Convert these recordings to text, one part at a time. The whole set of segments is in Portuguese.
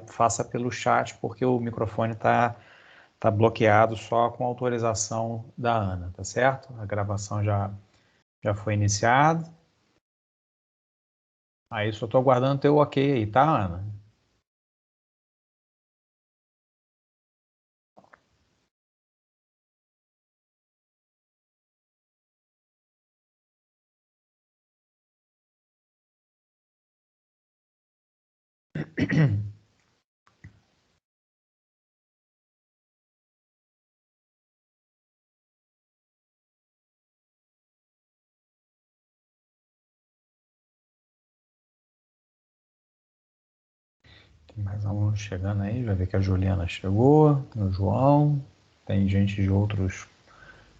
faça pelo chat, porque o microfone tá bloqueado só com autorização da Ana, tá certo? A gravação já foi iniciada. Aí só estou aguardando teu ok aí, tá, Ana? Tem mais alunos chegando aí, já vi que a Juliana chegou, o João, tem gente de outros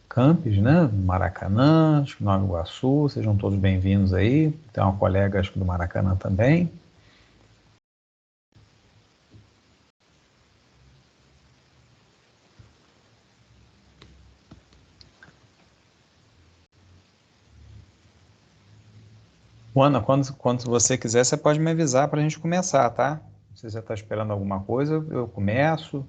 campos, né? Maracanã, acho que Nova Iguaçu, sejam todos bem-vindos aí. Tem uma colega, acho que do Maracanã também. Ana, quando você quiser, você pode me avisar para a gente começar, tá? Se você está esperando alguma coisa, eu começo.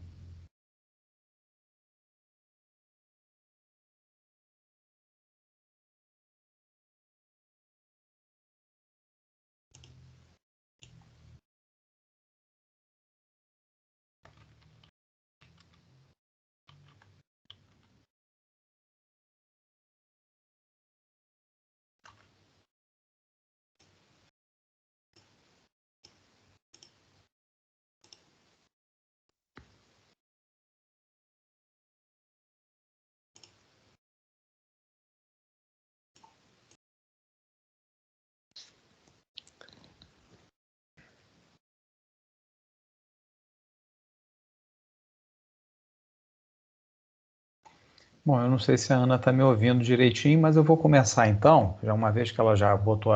Bom, eu não sei se a Ana está me ouvindo direitinho, mas eu vou começar então, já uma vez que ela já botou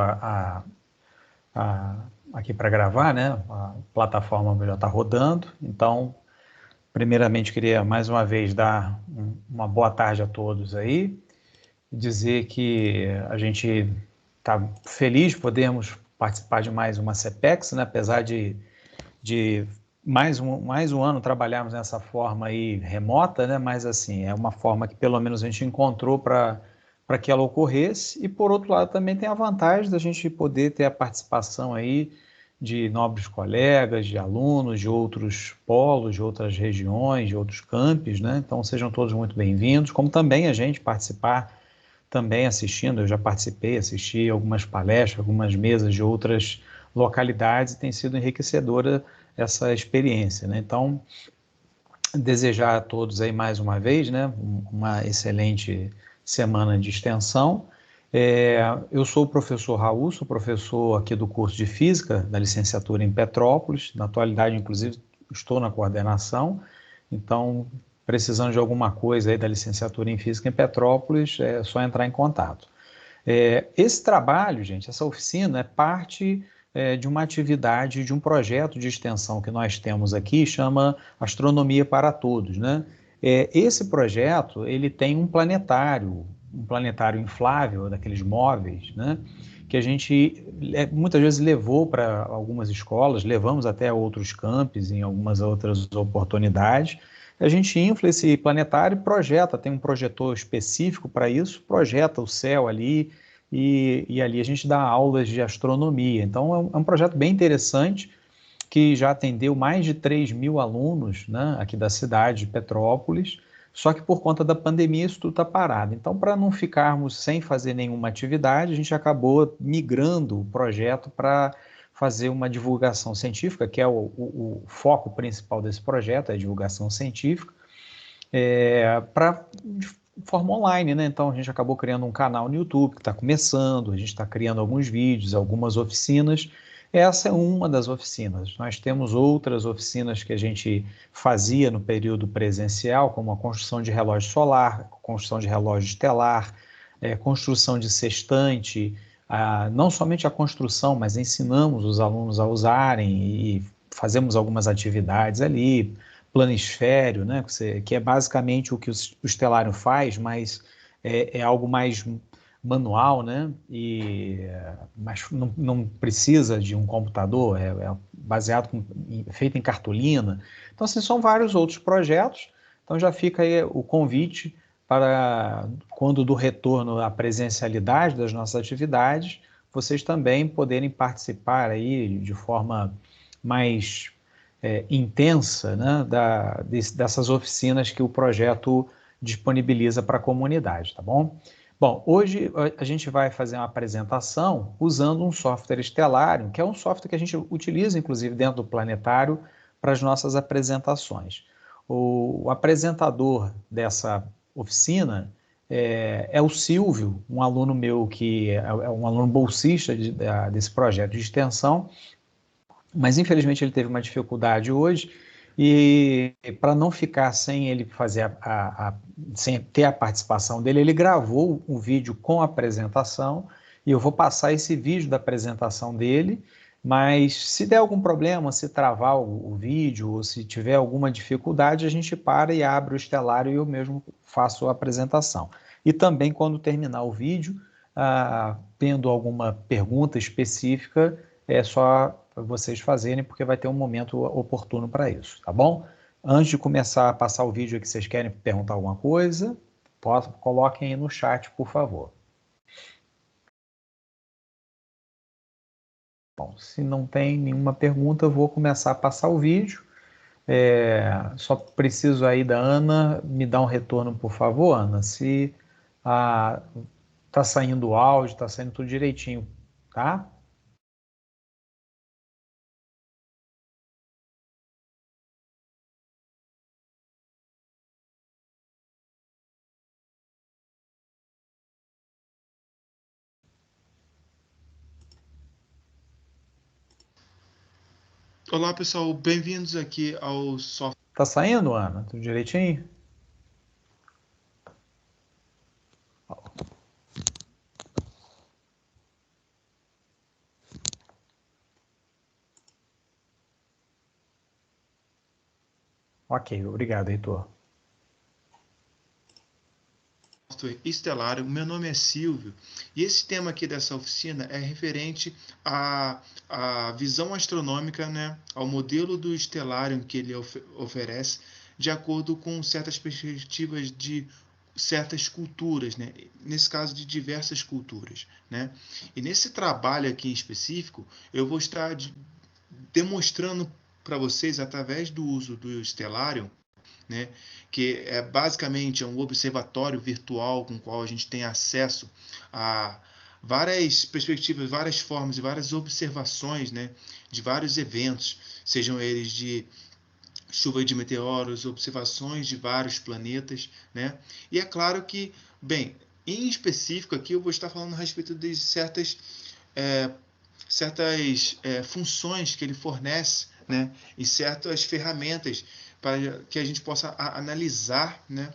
aqui para gravar, né? A plataforma já está rodando. Então, primeiramente, queria mais uma vez dar uma boa tarde a todos aí, dizer que a gente está feliz de podermos participar de mais uma CPEX, né? Apesar de mais um ano trabalharmos nessa forma aí remota, né? Mas assim, é uma forma que pelo menos a gente encontrou para que ela ocorresse, e por outro lado também tem a vantagem da gente poder ter a participação aí de nobres colegas, de alunos de outros polos, de outras regiões, de outros campos, né? Então sejam todos muito bem-vindos, como também a gente participar também assistindo, eu já participei, assisti algumas palestras, algumas mesas de outras localidades, e tem sido enriquecedora essa experiência, né? Então, desejar a todos aí mais uma vez, né, uma excelente semana de extensão. Eu sou o professor Raul, sou professor aqui do curso de Física da licenciatura em Petrópolis, na atualidade, inclusive, estou na coordenação, então, precisando de alguma coisa aí da licenciatura em Física em Petrópolis, é só entrar em contato. Esse trabalho, gente, essa oficina é parte de uma atividade, de um projeto de extensão que nós temos aqui, chama Astronomia para Todos, né? Esse projeto, ele tem um planetário inflável, daqueles móveis, né? Que a gente muitas vezes levou para algumas escolas, levamos até outros campos em algumas outras oportunidades. A gente infla esse planetário e projeta, tem um projetor específico para isso, projeta o céu ali, e ali a gente dá aulas de astronomia. Então é um projeto bem interessante, que já atendeu mais de 3.000 alunos, né, aqui da cidade de Petrópolis, só que por conta da pandemia isso tudo está parado. Então, para não ficarmos sem fazer nenhuma atividade, a gente acabou migrando o projeto para fazer uma divulgação científica, que é o foco principal desse projeto, é a divulgação científica, de forma online, né? Então a gente acabou criando um canal no YouTube que está começando, a gente está criando alguns vídeos, algumas oficinas. Essa é uma das oficinas. Nós temos outras oficinas que a gente fazia no período presencial, como a construção de relógio solar, construção de relógio estelar, construção de sextante, não somente a construção, mas ensinamos os alunos a usarem e fazemos algumas atividades ali, planisfério, né, que é basicamente o que o Stellarium faz, mas é algo mais manual, né, mas não precisa de um computador, feito em cartolina. Então, assim, são vários outros projetos. Então, já fica aí o convite para, quando do retorno à presencialidade das nossas atividades, vocês também poderem participar aí de forma mais intensa, né, dessas oficinas que o projeto disponibiliza para a comunidade, tá bom? Bom, hoje a gente vai fazer uma apresentação usando um software Stellarium, que é um software que a gente utiliza, inclusive, dentro do planetário para as nossas apresentações. O apresentador dessa oficina é o Silvio, um aluno meu que é um aluno bolsista desse projeto de extensão, mas infelizmente ele teve uma dificuldade hoje e para não ficar sem ele fazer sem ter a participação dele, ele gravou um vídeo com a apresentação e eu vou passar esse vídeo da apresentação dele, mas se der algum problema, se travar o vídeo ou se tiver alguma dificuldade, a gente para e abre o Stellarium e eu mesmo faço a apresentação. E também quando terminar o vídeo, tendo alguma pergunta específica, é só vocês fazerem, porque vai ter um momento oportuno para isso, tá bom? Antes de começar a passar o vídeo aqui, vocês querem perguntar alguma coisa? Coloquem aí no chat, por favor. Bom, se não tem nenhuma pergunta, eu vou começar a passar o vídeo. Só preciso aí da Ana me dar um retorno, por favor, Ana, se está saindo o áudio, está saindo tudo direitinho, tá? Olá pessoal, bem-vindos aqui ao software. Tá saindo, Ana? Tudo direitinho? Ok, obrigado, Heitor. Stellarium. Meu nome é Silvio e esse tema aqui dessa oficina é referente à visão astronômica, né, ao modelo do Stellarium que ele oferece de acordo com certas perspectivas de certas culturas, né? Nesse caso de diversas culturas, né? E nesse trabalho aqui em específico, eu vou estar demonstrando para vocês através do uso do Stellarium, né, que é basicamente um observatório virtual com o qual a gente tem acesso a várias perspectivas, várias formas e várias observações, né, de vários eventos, sejam eles de chuva de meteoros, observações de vários planetas, né? E é claro que, bem, em específico aqui eu vou estar falando a respeito de é, certas funções que ele fornece, né, e certas ferramentas para que a gente possa analisar, né,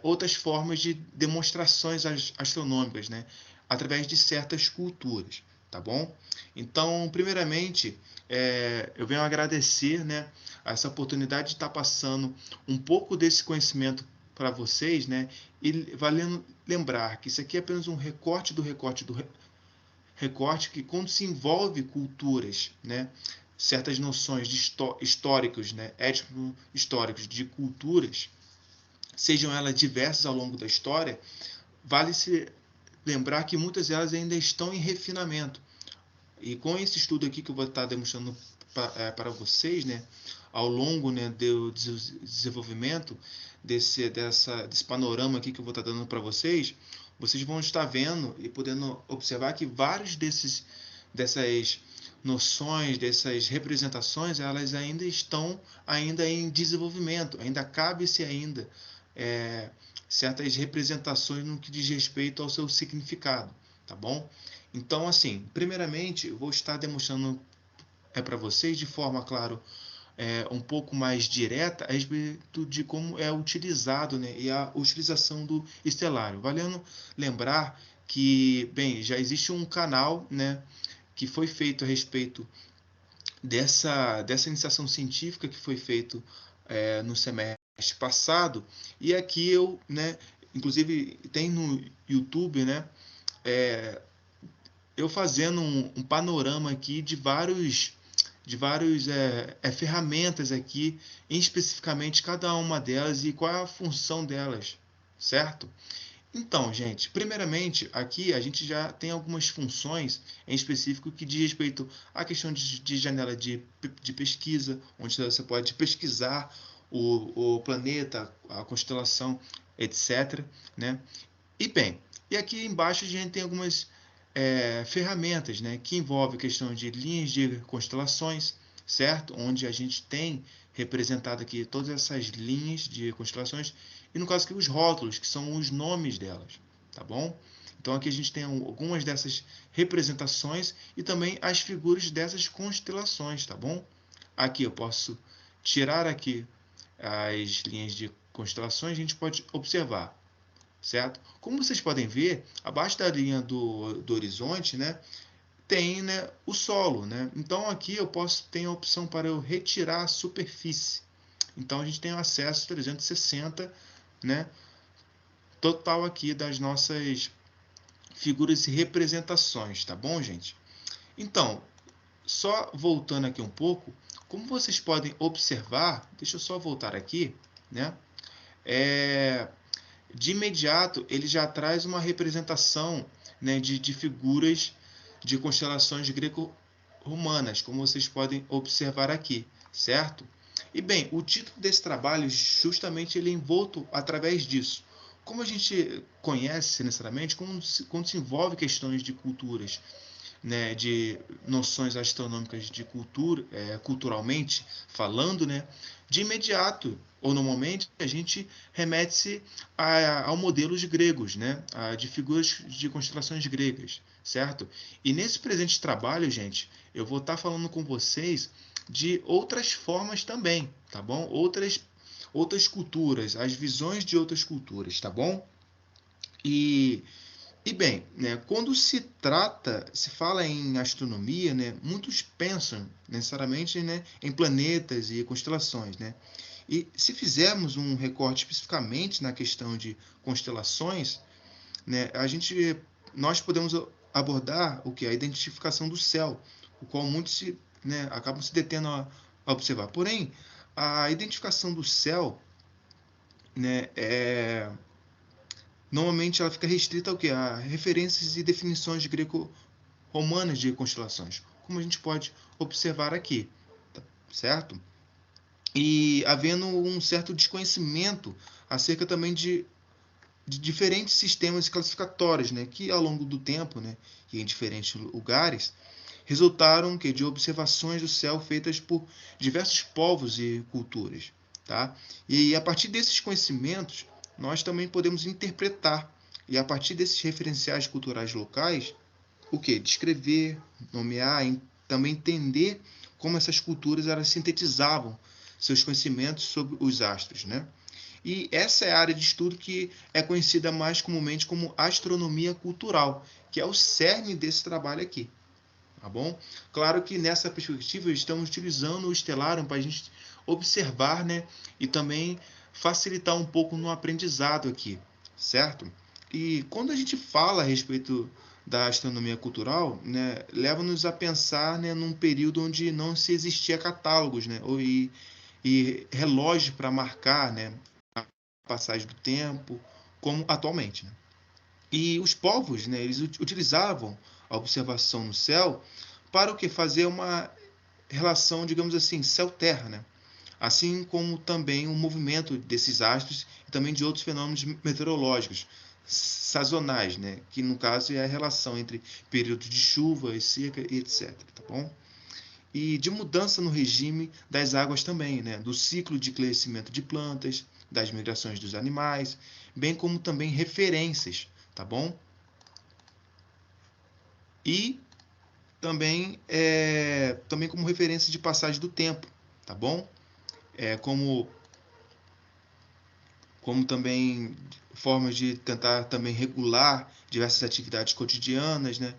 outras formas de demonstrações astronômicas, né, através de certas culturas, tá bom? Então, primeiramente, eu venho agradecer, né, a essa oportunidade de estar passando um pouco desse conhecimento para vocês, né, e valendo lembrar que isso aqui é apenas um recorte do recorte que quando se envolve culturas, né, certas noções de históricos, né, étnico-históricos de culturas, sejam elas diversas ao longo da história, vale se lembrar que muitas delas ainda estão em refinamento. E com esse estudo aqui que eu vou estar demonstrando para vocês, né, ao longo, né, do desenvolvimento desse panorama aqui que eu vou estar dando para vocês, vocês vão estar vendo e podendo observar que vários dessas noções, dessas representações, elas ainda estão em desenvolvimento, ainda cabe-se ainda certas representações no que diz respeito ao seu significado, tá bom? Então, assim, primeiramente, eu vou estar demonstrando para vocês de forma, claro, um pouco mais direta a respeito de como é utilizado, né, e a utilização do estelário. Valendo lembrar que, bem, já existe um canal, né, que foi feito a respeito dessa iniciação científica que foi feito no semestre passado, e aqui eu, né, inclusive tem no YouTube, né, eu fazendo um panorama aqui de vários de várias ferramentas aqui, especificamente cada uma delas e qual é a função delas, certo? Então, gente, primeiramente, aqui a gente já tem algumas funções em específico que diz respeito à questão de janela de pesquisa, onde você pode pesquisar o planeta, a constelação, etc. Né? E bem, e aqui embaixo a gente tem algumas ferramentas, né, que envolvem a questão de linhas de constelações, certo? Onde a gente tem representado aqui todas essas linhas de constelações e no caso aqui os rótulos, que são os nomes delas, tá bom? Então aqui a gente tem algumas dessas representações e também as figuras dessas constelações, tá bom? Aqui eu posso tirar aqui as linhas de constelações, a gente pode observar, certo? Como vocês podem ver, abaixo da linha do horizonte, né, tem, né, o solo, né? Então aqui eu posso ter a opção para eu retirar a superfície. Então a gente tem acesso 360, né, total aqui das nossas figuras e representações, tá bom, gente? Então, só voltando aqui um pouco, como vocês podem observar, deixa eu só voltar aqui, né? De imediato ele já traz uma representação, né, de figuras de constelações greco-romanas, como vocês podem observar aqui, certo? E bem, o título desse trabalho justamente ele é envolto através disso. Como a gente conhece necessariamente, quando se envolve questões de culturas, né, de noções astronômicas de cultura, culturalmente falando, né, de imediato ou normalmente a gente remete-se ao modelos gregos, né, de figuras de constelações gregas, certo? E nesse presente trabalho, gente, eu vou estar falando com vocês de outras formas também, tá bom? Outras culturas, as visões de outras culturas, tá bom? E bem, né, quando se fala em astronomia, né, muitos pensam necessariamente, né, em planetas e constelações, né? E se fizermos um recorte especificamente na questão de constelações, né, nós podemos abordar o que a identificação do céu, o qual muitos né, acabam se detendo a observar. Porém, a identificação do céu, né, normalmente ela fica restrita ao que? A referências e definições greco-romanas de constelações, como a gente pode observar aqui, certo? E havendo um certo desconhecimento acerca também de diferentes sistemas classificatórios, né, que ao longo do tempo, né, e em diferentes lugares, resultaram que de observações do céu feitas por diversos povos e culturas, tá? E a partir desses conhecimentos, nós também podemos interpretar e a partir desses referenciais culturais locais, o que? Descrever, nomear, também entender como essas culturas elas sintetizavam seus conhecimentos sobre os astros, né? E essa é a área de estudo que é conhecida mais comumente como astronomia cultural, que é o cerne desse trabalho aqui, tá bom? Claro que nessa perspectiva estamos utilizando o Stellarium para a gente observar, né, e também facilitar um pouco no aprendizado aqui, certo? E quando a gente fala a respeito da astronomia cultural, né, leva-nos a pensar, né, num período onde não se existia catálogos, né, e relógios para marcar, né, a passagem do tempo, como atualmente, né? E os povos, né, eles utilizavam a observação no céu para o que? Fazer uma relação, digamos assim, céu-terra, né? Assim como também o movimento desses astros e também de outros fenômenos meteorológicos sazonais, né? Que no caso é a relação entre períodos de chuva e seca e etc, tá bom? E de mudança no regime das águas também, né? Do ciclo de crescimento de plantas, das migrações dos animais, bem como também referências, tá bom? E também como referência de passagem do tempo, tá bom? Como também formas de tentar também regular diversas atividades cotidianas, né?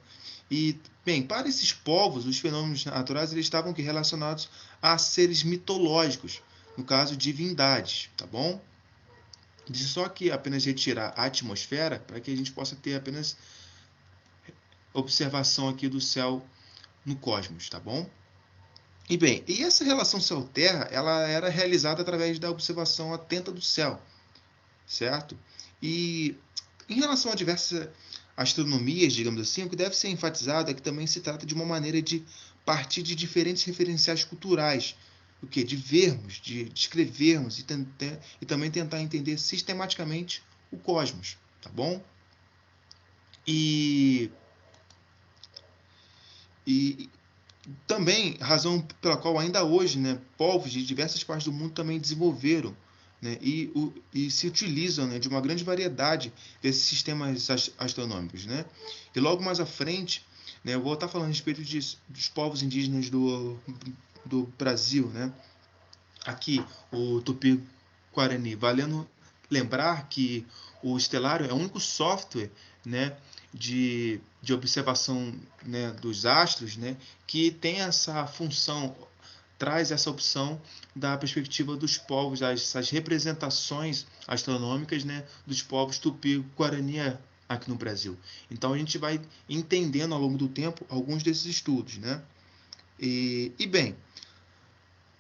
E, bem, para esses povos, os fenômenos naturais eles estavam aqui relacionados a seres mitológicos, no caso, divindades, tá bom? De só que apenas retirar a atmosfera para que a gente possa ter apenas observação aqui do céu no cosmos, tá bom? E bem, e essa relação céu-terra, ela era realizada através da observação atenta do céu, certo? E em relação a diversas astronomias, digamos assim, o que deve ser enfatizado é que também se trata de uma maneira de partir de diferentes referenciais culturais, o que? De vermos, de descrevermos e também tentar entender sistematicamente o cosmos, tá bom? E, e também razão pela qual ainda hoje, né, povos de diversas partes do mundo também desenvolveram, né, e se utilizam, né, de uma grande variedade desses sistemas astronômicos, né? E logo mais à frente, né, eu vou estar falando a respeito dos povos indígenas do Brasil, né? Aqui, o Tupi-Guarani, valendo lembrar que o Stellarium é o único software, né, de observação, né, dos astros, né, que tem essa função, traz essa opção da perspectiva dos povos, essas representações astronômicas, né, dos povos Tupi-Guarani aqui no Brasil. Então a gente vai entendendo ao longo do tempo alguns desses estudos, né? E bem,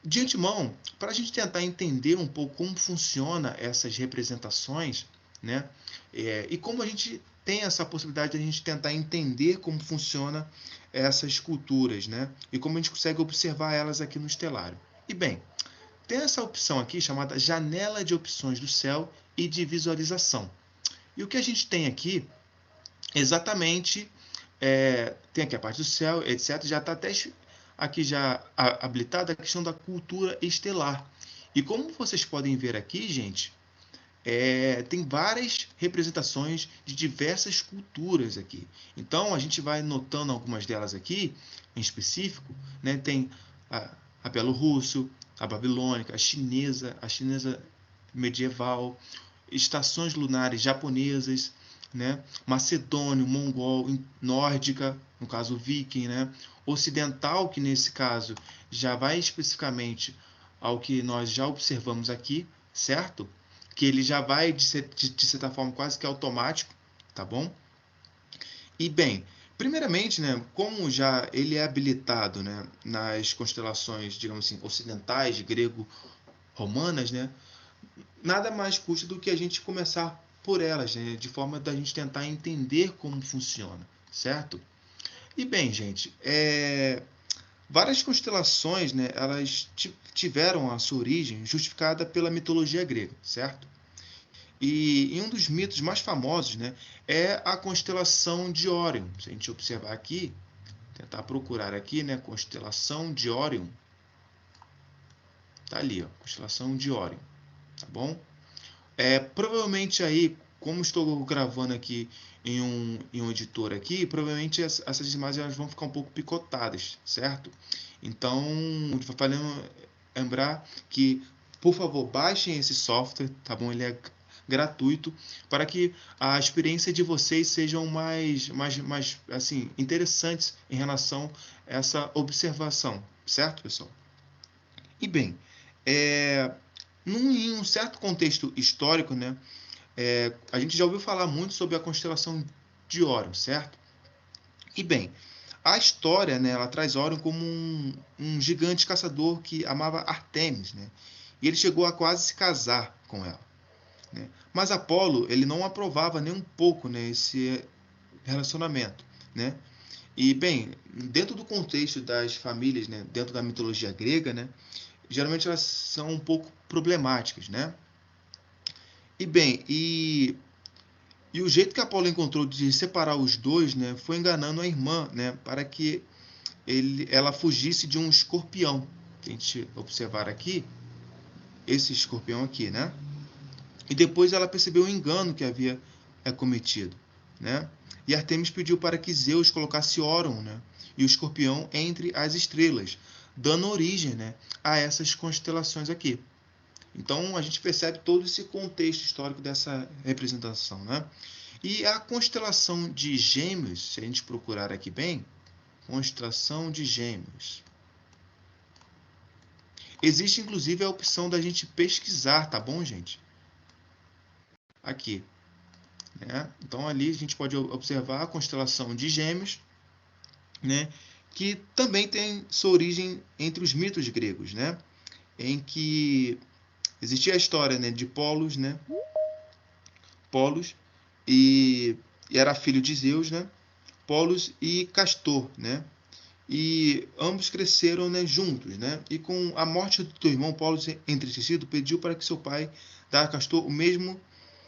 de antemão, para a gente tentar entender um pouco como funciona essas representações, né? E como a gente tem essa possibilidade de a gente tentar entender como funciona essas culturas, né? E como a gente consegue observar elas aqui no estelário. E bem, tem essa opção aqui chamada janela de opções do céu e de visualização. E o que a gente tem aqui exatamente tem aqui a parte do céu, etc. Já está até aqui já habilitada a questão da cultura estelar. E como vocês podem ver aqui, gente, tem várias representações de diversas culturas aqui. Então a gente vai notando algumas delas aqui, em específico, né? Tem a Bielorrusso, a babilônica, a chinesa medieval, estações lunares japonesas, né? Macedônio, mongol, nórdica, no caso viking, né? Ocidental, que nesse caso já vai especificamente ao que nós já observamos aqui, certo? Que ele já vai, de certa forma, quase que automático, tá bom? E bem, primeiramente, né, como já ele é habilitado, né, nas constelações, digamos assim, ocidentais, grego-romanas, né, nada mais custa do que a gente começar por elas, né, de forma da gente tentar entender como funciona, certo? E bem, gente, várias constelações, né, elas tiveram a sua origem justificada pela mitologia grega, certo? E um dos mitos mais famosos, né, é a constelação de Órion. Se a gente observar aqui, tentar procurar aqui, né, constelação de Órion, tá ali, ó, constelação de Órion, tá bom? Provavelmente aí, como estou gravando aqui em um editor aqui, provavelmente essas imagens elas vão ficar um pouco picotadas, certo? Então, falando, lembrar que, por favor, baixem esse software, tá bom? Ele é gratuito para que a experiência de vocês sejam mais assim, interessantes em relação a essa observação, certo, pessoal? E bem, em um certo contexto histórico, né, a gente já ouviu falar muito sobre a constelação de Órion, certo? E bem, a história, né, ela traz Órion como um gigante caçador que amava Artemis, né? E ele chegou a quase se casar com ela, né? Mas Apolo, ele não aprovava nem um pouco, né, esse relacionamento, né? E bem, dentro do contexto das famílias, né, dentro da mitologia grega, né, geralmente elas são um pouco problemáticas, né? E bem, e o jeito que Apolo encontrou de separar os dois, né, foi enganando a irmã, né, para que ela fugisse de um escorpião. Que a gente observar aqui, esse escorpião aqui, né? E depois ela percebeu o engano que havia cometido, né? E Artemis pediu para que Zeus colocasse Órion, né, e o escorpião entre as estrelas, dando origem, né, a essas constelações aqui. Então a gente percebe todo esse contexto histórico dessa representação, né? E a constelação de Gêmeos, se a gente procurar aqui bem, constelação de Gêmeos. Existe inclusive a opção da gente pesquisar, tá bom, gente? Aqui, né? Então ali a gente pode observar a constelação de Gêmeos, né? que também tem sua origem entre os mitos gregos, né? Em que existia a história, né, de Polos, né? Polos e era filho de Zeus, né? Polos e Castor, né? E ambos cresceram, né, juntos, né? E com a morte do teu irmão, Polos, entristecido, pediu para que seu pai desse a Castor o mesmo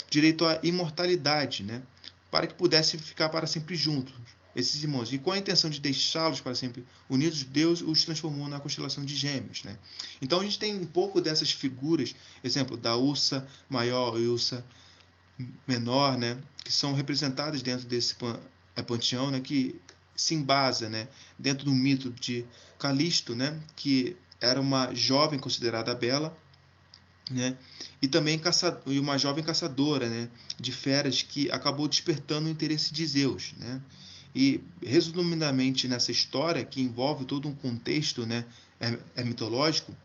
direito à imortalidade, né? Para que pudessem ficar para sempre juntos, esses irmãos. E com a intenção de deixá-los para sempre unidos, Deus os transformou na constelação de Gêmeos, né? Então a gente tem um pouco dessas figuras, exemplo da Ursa maior e Ursa menor, né? Que são representadas dentro desse panteão, né? Que se embasa, né? Dentro do mito de Calisto, né? Que era uma jovem considerada bela, né? E também uma jovem caçadora, né? De feras que acabou despertando o interesse de Zeus, né? E resumidamente nessa história que envolve todo um contexto, né? Mitológico,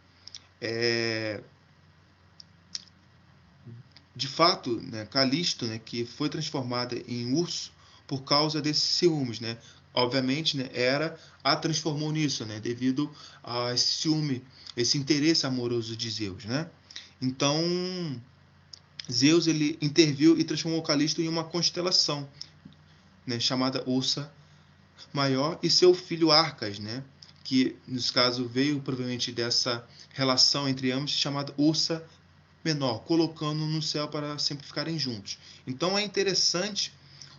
é, de fato, né, Calisto, né, que foi transformada em urso por causa desses ciúmes, né? Obviamente, né, Hera a transformou nisso, né, devido a esse ciúme, esse interesse amoroso de Zeus, né? Então, Zeus ele interviu e transformou Calisto em uma constelação, né, chamada Ursa Maior e seu filho Arcas, né, que nesse caso veio provavelmente dessa relação entre ambos chamada Ursa Menor, colocando no céu para sempre ficarem juntos. Então é interessante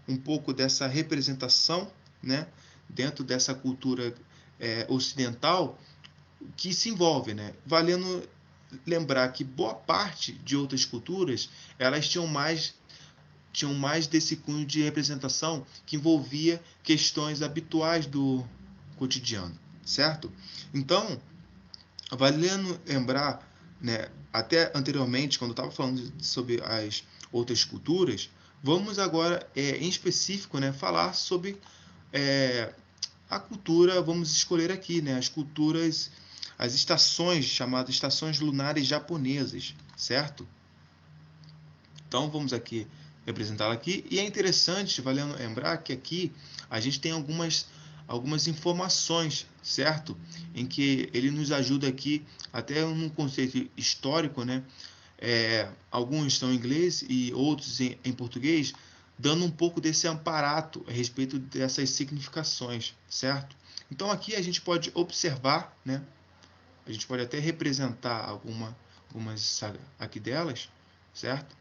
um pouco dessa representação, né, dentro dessa cultura ocidental que se envolve, né, valendo lembrar que boa parte de outras culturas elas tinham mais desse cunho de representação que envolvia questões habituais do cotidiano, certo? Então, valendo lembrar, né, até anteriormente, quando eu estava falando sobre as outras culturas, vamos agora, em específico, né, falar sobre a cultura, vamos escolher aqui, né, as culturas, as estações, chamadas estações lunares japonesas, certo? Então, vamos aqui representá-la aqui. E é interessante, valendo lembrar, que aqui a gente tem algumas informações, certo? Em que ele nos ajuda aqui, até num conceito histórico, né? Alguns estão em inglês e outros em português, dando um pouco desse amparato a respeito dessas significações, certo? Então aqui a gente pode observar, né? A gente pode até representar algumas aqui delas, certo?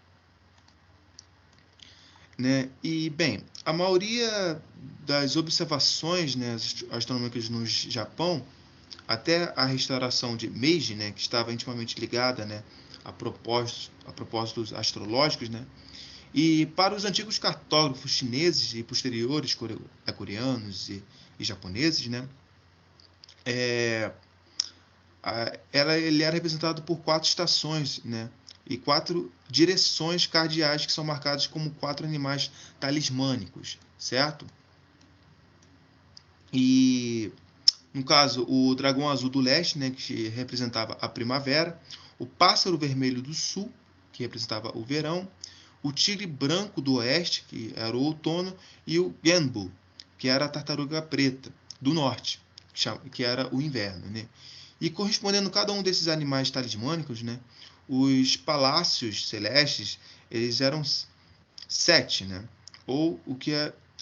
Né? E, bem, a maioria das observações, né, astronômicas no Japão, até a restauração de Meiji, né, que estava intimamente ligada, né, a propósitos astrológicos, né, e para os antigos cartógrafos chineses e posteriores coreanos e japoneses, né, ele era representado por 4 estações, né, e 4 direções cardeais que são marcadas como 4 animais talismânicos, certo? E no caso, o dragão azul do leste, né, que representava a primavera, o pássaro vermelho do sul, que representava o verão, o tigre branco do oeste, que era o outono, e o genbu, que era a tartaruga preta do norte, que era o inverno, né? E correspondendo a cada um desses animais talismânicos, né, os palácios celestes, eles eram 7, né? Ou o que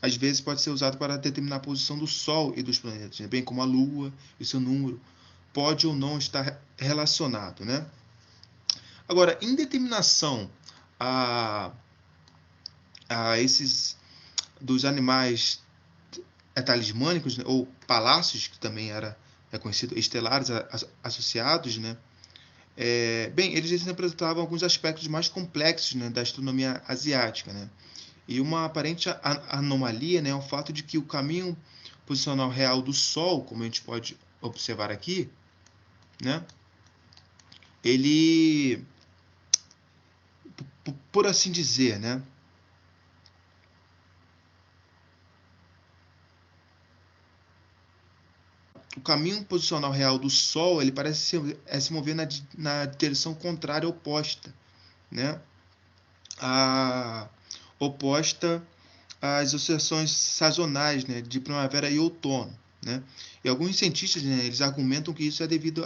às vezes pode ser usado para determinar a posição do Sol e dos planetas, né? Bem como a Lua e seu número pode ou não estar relacionado, né? Agora, em determinação a, a esses dos animais talismânicos, né? Ou palácios, que também era conhecido, estelares associados, né? Bem, eles representavam alguns aspectos mais complexos, né, da astronomia asiática, né? E uma aparente anomalia, né, é o fato de que o caminho posicional real do Sol, como a gente pode observar aqui, né, ele, por assim dizer, né, o caminho posicional real do Sol, ele parece se mover na direção contrária, oposta, né, a, oposta às oscilações sazonais, né, de primavera e outono, né? E alguns cientistas, né, eles argumentam que isso é devido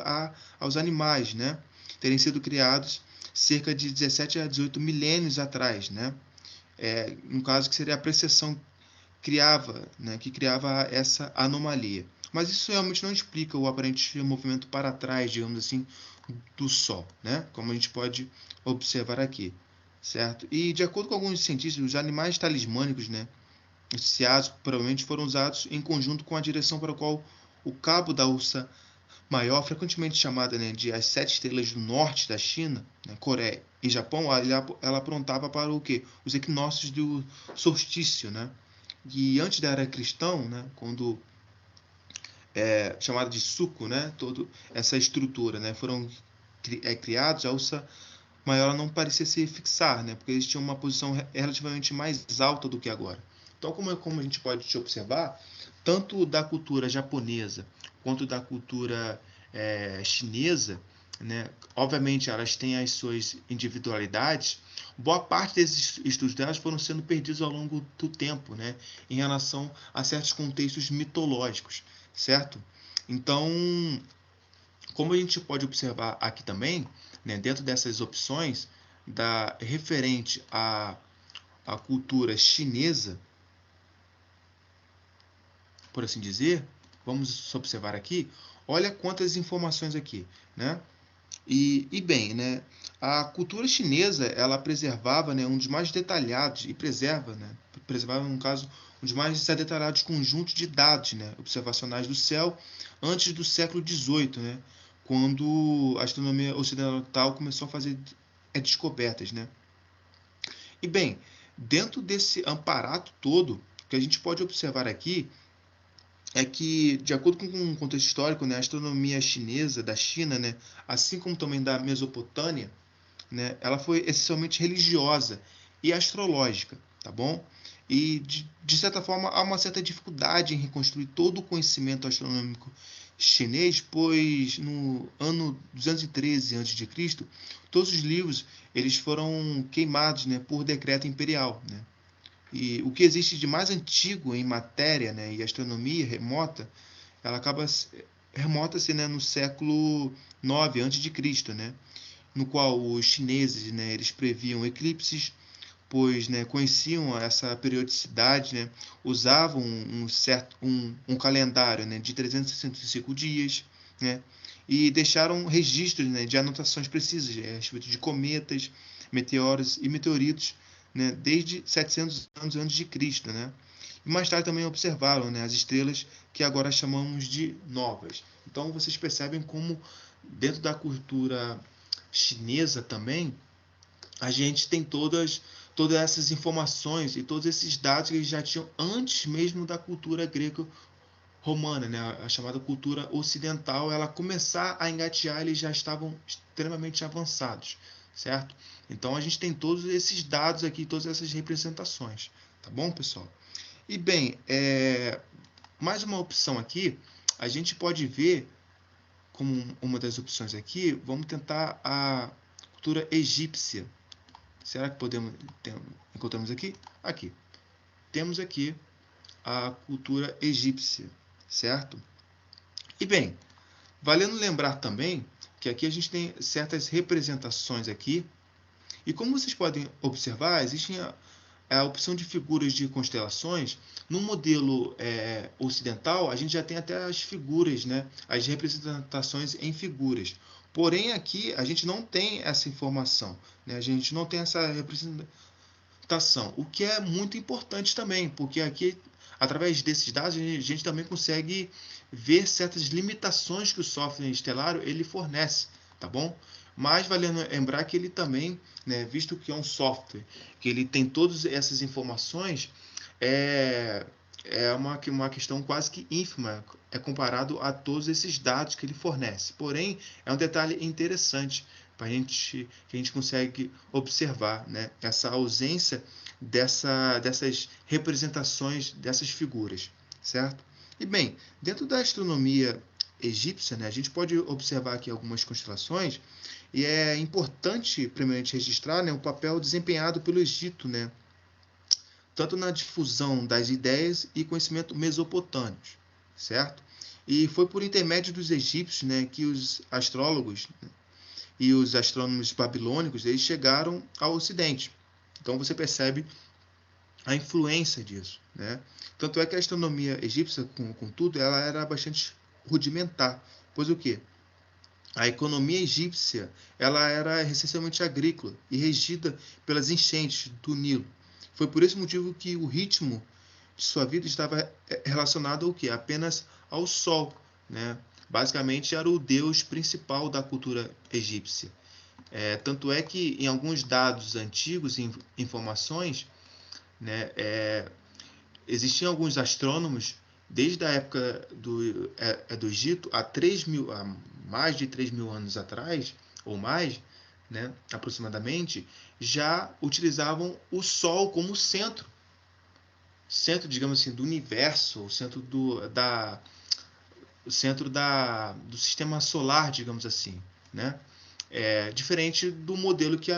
aos animais, né, terem sido criados cerca de 17 a 18 milênios atrás, né? No caso que seria a precessão que criava essa anomalia. Mas isso realmente não explica o aparente movimento para trás, digamos assim, do Sol, né? Como a gente pode observar aqui, certo? E de acordo com alguns cientistas, os animais talismânicos, né, associados provavelmente foram usados em conjunto com a direção para a qual o cabo da Ursa Maior, frequentemente chamada, né, de as sete estrelas do norte da China, né, Coreia e Japão, ela apontava para o quê? Os equinócios do solstício, né? E antes da era cristã, né, quando chamada de suco, né, toda essa estrutura, né, foram criados, a Ursa Maior não parecia se fixar, né, porque eles tinham uma posição relativamente mais alta do que agora. Então, como a gente pode observar, tanto da cultura japonesa quanto da cultura chinesa, né, obviamente elas têm as suas individualidades, boa parte desses estudos delas foram sendo perdidos ao longo do tempo, né, em relação a certos contextos mitológicos, certo? Então, como a gente pode observar aqui também, né, dentro dessas opções, referente à cultura chinesa, por assim dizer, vamos observar aqui, olha quantas informações aqui, né? E bem, né, a cultura chinesa, ela preservava, né, um dos mais detalhados, e preservava, no caso, um dos mais detalhados conjuntos de dados, né, observacionais do céu antes do século XVIII, né, quando a astronomia ocidental começou a fazer descobertas, né. E bem, dentro desse amparato todo, o que a gente pode observar aqui é que, de acordo com o contexto histórico, né, a astronomia chinesa, da China, né, assim como também da Mesopotâmia, né, ela foi essencialmente religiosa e astrológica, tá bom? E, de certa forma, há uma certa dificuldade em reconstruir todo o conhecimento astronômico chinês, pois no ano 213 a.C., todos os livros eles foram queimados, né, por decreto imperial, né? E o que existe de mais antigo em matéria, né, e astronomia remota, ela acaba remota-se, né, no século 9 antes de Cristo, né, no qual os chineses, né, eles previam eclipses, pois, né, conheciam essa periodicidade, né, usavam um calendário, né, de 365 dias, né, e deixaram registros, né, de anotações precisas a respeito de cometas, meteoros e meteoritos, né, desde 700 anos antes de Cristo, né. E mais tarde também observaram, né, as estrelas que agora chamamos de novas. Então vocês percebem como dentro da cultura chinesa também a gente tem todas essas informações e todos esses dados que eles já tinham antes mesmo da cultura greco-romana, né? A chamada cultura ocidental, ela começar a engatear, eles já estavam extremamente avançados, certo? Então a gente tem todos esses dados aqui, todas essas representações, tá bom, pessoal? E bem, mais uma opção aqui, a gente pode ver como uma das opções aqui, vamos tentar a cultura egípcia. Será que encontramos aqui? Aqui. Temos aqui a cultura egípcia, certo? E bem, valendo lembrar também que aqui a gente tem certas representações aqui. E como vocês podem observar, existe a opção de figuras de constelações. No modelo ocidental, a gente já tem até as figuras, né? As representações em figuras. Porém, aqui a gente não tem essa informação, né? A gente não tem essa representação, o que é muito importante também, porque aqui, através desses dados, a gente também consegue ver certas limitações que o software estelário ele fornece, tá bom? Mas vale lembrar que ele também, né, visto que é um software, que ele tem todas essas informações, é uma questão quase que ínfima, comparado a todos esses dados que ele fornece. Porém, é um detalhe interessante que a gente consegue observar, né, essa ausência dessas representações dessas figuras, certo? E bem, dentro da astronomia egípcia, né, a gente pode observar aqui algumas constelações e é importante, primeiramente, registrar, né, o papel desempenhado pelo Egito, né, tanto na difusão das ideias e conhecimento mesopotâmicos, certo? E foi por intermédio dos egípcios, né, que os astrólogos, né, e os astrônomos babilônicos, eles chegaram ao Ocidente. Então você percebe a influência disso, né? Tanto é que a astronomia egípcia, contudo, ela era bastante rudimentar, pois o quê? A economia egípcia ela era essencialmente agrícola e regida pelas enchentes do Nilo. Foi por esse motivo que o ritmo de sua vida estava relacionado ao quê? Apenas ao Sol, né? Basicamente era o deus principal da cultura egípcia. Tanto é que em alguns dados antigos, informações, né, existiam alguns astrônomos desde a época do Egito há mais de 3.000 anos atrás ou mais, né, aproximadamente, já utilizavam o Sol como centro, digamos assim, do universo, o centro do sistema solar, digamos assim, né? Diferente do modelo que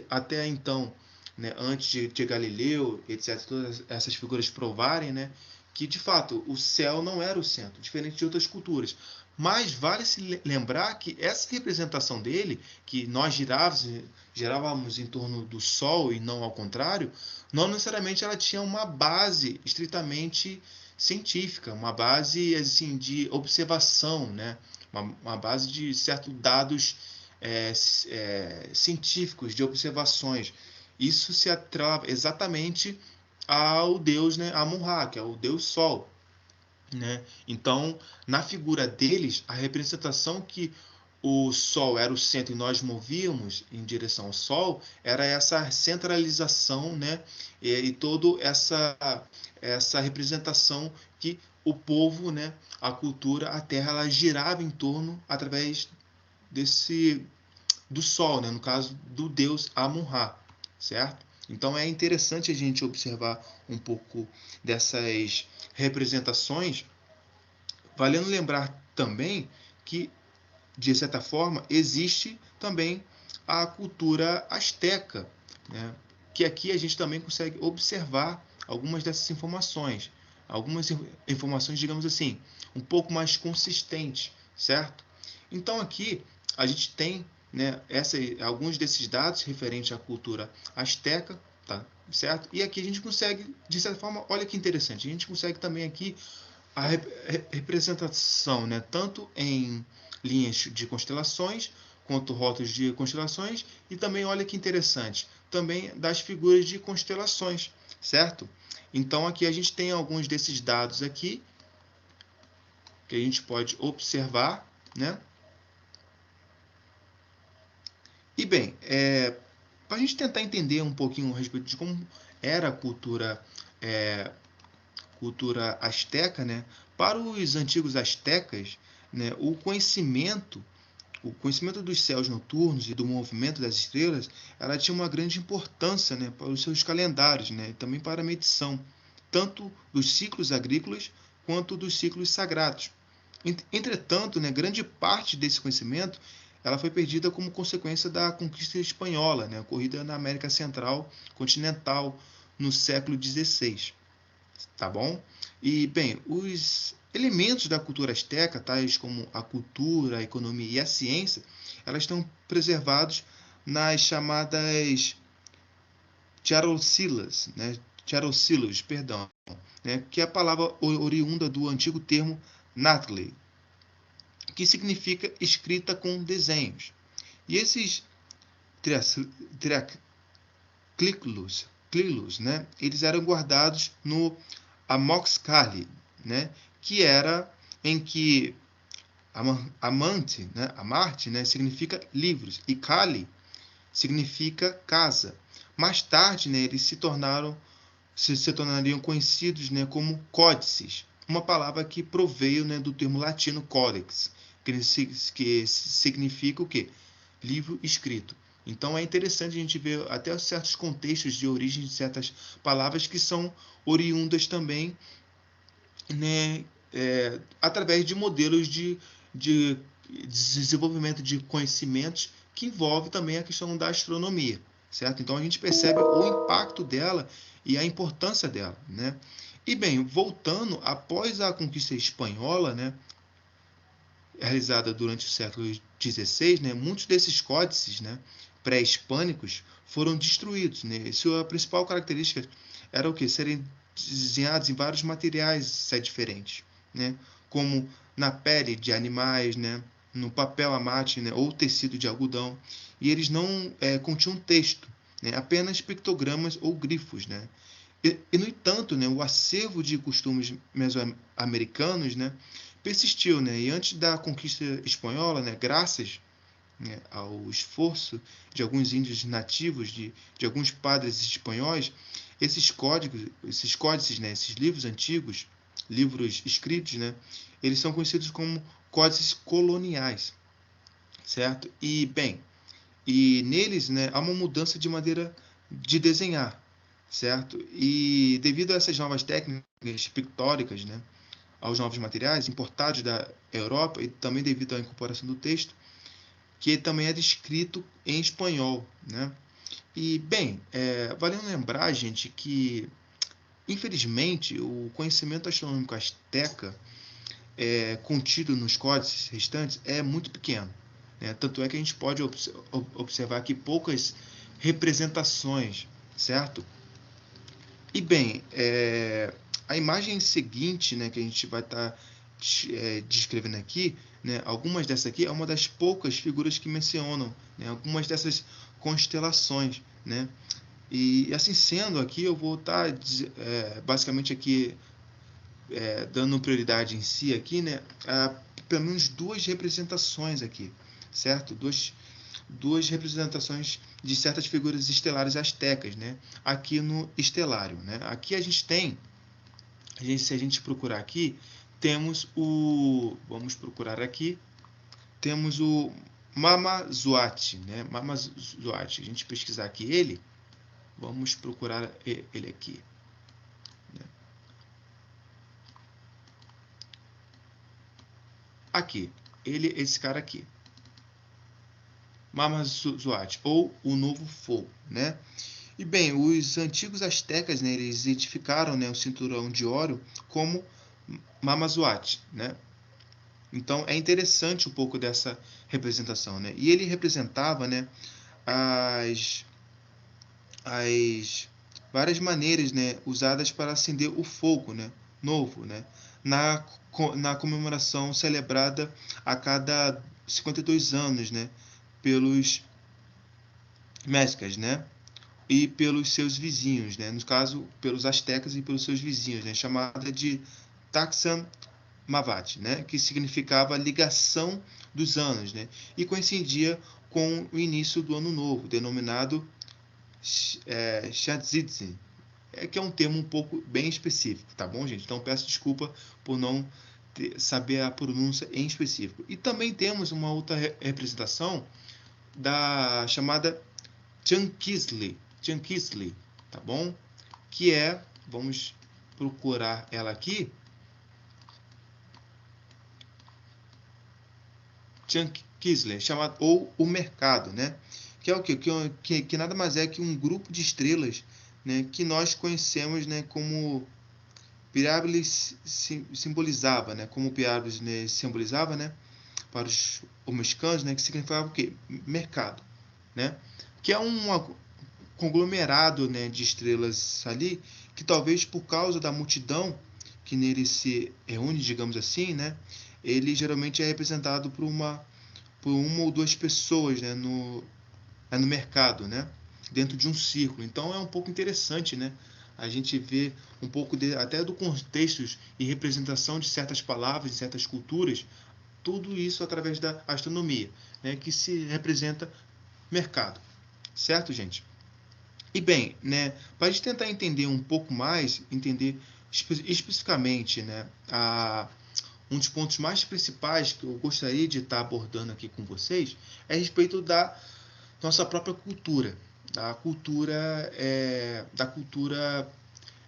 até então, né, antes de Galileu, etc., todas essas figuras provarem, né, que de fato o céu não era o centro, diferente de outras culturas. Mas vale se lembrar que essa representação dele, que nós girávamos em torno do Sol e não ao contrário, não necessariamente ela tinha uma base estritamente científica, uma base assim de observação, né? Uma base de certos dados científicos, de observações. Isso se atrela exatamente ao deus, né, Amun-Ra, que é o deus Sol, né? Então, na figura deles, a representação que o Sol era o centro e nós movíamos em direção ao Sol era essa centralização, né? E toda essa representação que o povo, né, a cultura, a Terra, ela girava em torno através desse do Sol, né? No caso do deus Amun-Ra, certo? Então é interessante a gente observar um pouco dessas representações, valendo lembrar também que, de certa forma, existe também a cultura asteca, né? Que aqui a gente também consegue observar algumas dessas informações, algumas informações, digamos assim, um pouco mais consistentes, certo? Então aqui a gente tem, né, alguns desses dados referentes à cultura asteca, tá, certo? E aqui a gente consegue, de certa forma, olha que interessante, a gente consegue também aqui a representação, né, tanto em linhas de constelações quanto rótulos de constelações e também, olha que interessante, também das figuras de constelações, certo? Então aqui a gente tem alguns desses dados aqui que a gente pode observar, né? E bem, para a gente tentar entender um pouquinho a respeito de como era a cultura asteca, né? Para os antigos astecas, né, o conhecimento dos céus noturnos e do movimento das estrelas, ela tinha uma grande importância, né, para os seus calendários, né, e também para a medição, tanto dos ciclos agrícolas quanto dos ciclos sagrados. Entretanto, né, grande parte desse conhecimento ela foi perdida como consequência da conquista espanhola, né, ocorrida na América Central continental no século XVI. Tá bom? E, bem, os elementos da cultura asteca, tais como a cultura, a economia e a ciência, elas estão preservados nas chamadas charocilas, né? Charocilos, perdão, né? Que é a palavra oriunda do antigo termo natli, que significa escrita com desenhos. E esses triaclículos, né? Eles eram guardados no Amoxcali, né? Que era em que amante, né? Amarte, né? Significa livros e Kali significa casa. Mais tarde, né? Eles se tornariam conhecidos, né? Como códices, uma palavra que proveio, né? Do termo latino codex, que significa o quê? Livro escrito. Então é interessante a gente ver até certos contextos de origem de certas palavras que são oriundas também, né, através de modelos de desenvolvimento de conhecimentos que envolve também a questão da astronomia, certo? Então a gente percebe o impacto dela e a importância dela, né? E bem, voltando, após a conquista espanhola, né, realizada durante o século XVI, né, muitos desses códices, né, pré-hispânicos foram destruídos. Né? Sua principal característica era o quê? Serem desenhados em vários materiais diferentes, né? Como na pele de animais, né? No papel amate, né? Ou tecido de algodão. E eles não continham texto, né? Apenas pictogramas ou grifos. Né? No entanto, né, o acervo de costumes mesoamericanos, né, persistiu, né, e antes da conquista espanhola, né, graças, né, ao esforço de alguns índios nativos, de alguns padres espanhóis, esses códices, né, esses livros antigos, livros escritos, né, eles são conhecidos como códices coloniais, certo? E bem, e neles, né, há uma mudança de maneira de desenhar, certo? E devido a essas novas técnicas pictóricas, né, aos novos materiais importados da Europa e também devido à incorporação do texto, que também é descrito em espanhol, né? E, bem, valendo lembrar, gente, que, infelizmente, o conhecimento astronômico asteca contido nos códices restantes é muito pequeno. Né? Tanto é que a gente pode observar aqui poucas representações, certo? E bem, a imagem seguinte, né, que a gente vai estar descrevendo aqui, né, algumas dessas aqui é uma das poucas figuras que mencionam, né, algumas dessas constelações, né? E assim sendo aqui, eu vou estar basicamente aqui dando prioridade em si aqui, né, a pelo menos duas representações aqui, certo? Duas representações de certas figuras estelares astecas, né? Aqui no estelário, né? Aqui a gente tem, se a gente procurar aqui, temos vamos procurar aqui, temos o Mamazuati, né? Mamazuati. A gente pesquisar aqui ele, vamos procurar ele aqui. Né? Aqui, esse cara aqui. Mamazuati, ou o Novo Fogo, né? E bem, os antigos astecas, né, eles identificaram, né, o cinturão de Órion como Mamazuati, né? Então é interessante um pouco dessa representação, né? E ele representava, né, as, as várias maneiras, né, usadas para acender o fogo, né, novo, né, na comemoração celebrada a cada 52 anos, né, pelos mexicas, né? E pelos seus vizinhos, né? No caso, pelos astecas e pelos seus vizinhos, né? Chamada de Taxan Mavat, né? Que significava ligação dos anos, né? E coincidia com o início do ano novo, denominado Shadzidzin, que é um termo um pouco bem específico, tá bom, gente? Então peço desculpa por não saber a pronúncia em específico. E também temos uma outra representação da chamada Chankisli, tá bom? Que vamos procurar ela aqui, Chankisli, chamado ou o mercado, né? Que é o quê? Que nada mais é que um grupo de estrelas, né? Que nós conhecemos, né? Como Pirábides simbolizava, né? Como Pirábides, né, simbolizava, né? Para os mexicanos, né? Que significava o quê? Mercado, né? Que é um conglomerado, né, de estrelas ali, que talvez por causa da multidão que nele se reúne, digamos assim, né, ele geralmente é representado por uma ou duas pessoas, né, no mercado, né, dentro de um círculo. Então é um pouco interessante, né, a gente vê um pouco até do contextos e representação de certas palavras, de certas culturas, tudo isso através da astronomia, né, que se representa mercado. Certo, gente? E bem, né, para a gente tentar entender um pouco mais, entender especificamente, né, um dos pontos mais principais que eu gostaria de estar abordando aqui com vocês é a respeito da nossa própria cultura, da cultura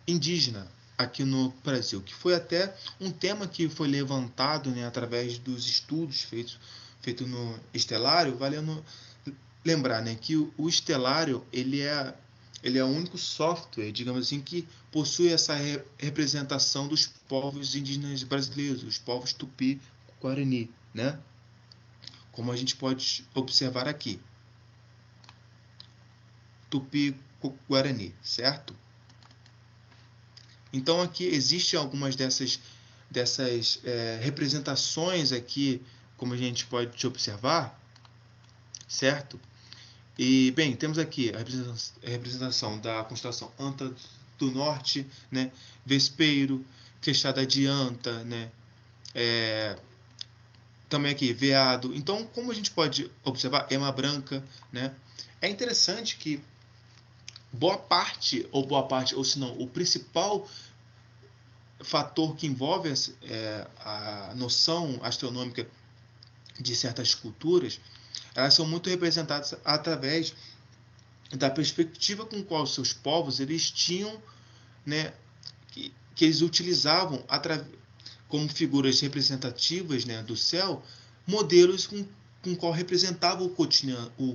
indígena aqui no Brasil, que foi até um tema que foi levantado, né, através dos estudos feitos no estelário, valendo lembrar, né, que o estelário ele é ele é o único software, digamos assim, que possui essa representação dos povos indígenas brasileiros, os povos Tupi-Guarani, né? Como a gente pode observar aqui. Tupi-Guarani, certo? Então aqui existem algumas dessas representações aqui, como a gente pode observar, certo? E, bem, temos aqui a representação da constelação Anta do Norte, né? Vespeiro, Queixada de Anta, né? Também aqui, Veado. Então, como a gente pode observar, Ema Branca, né? É interessante que boa parte, ou se não, o principal fator que envolve a noção astronômica de certas culturas, elas são muito representadas através da perspectiva com qual seus povos eles tinham, né, que eles utilizavam como figuras representativas, né, do céu, modelos com qual representava o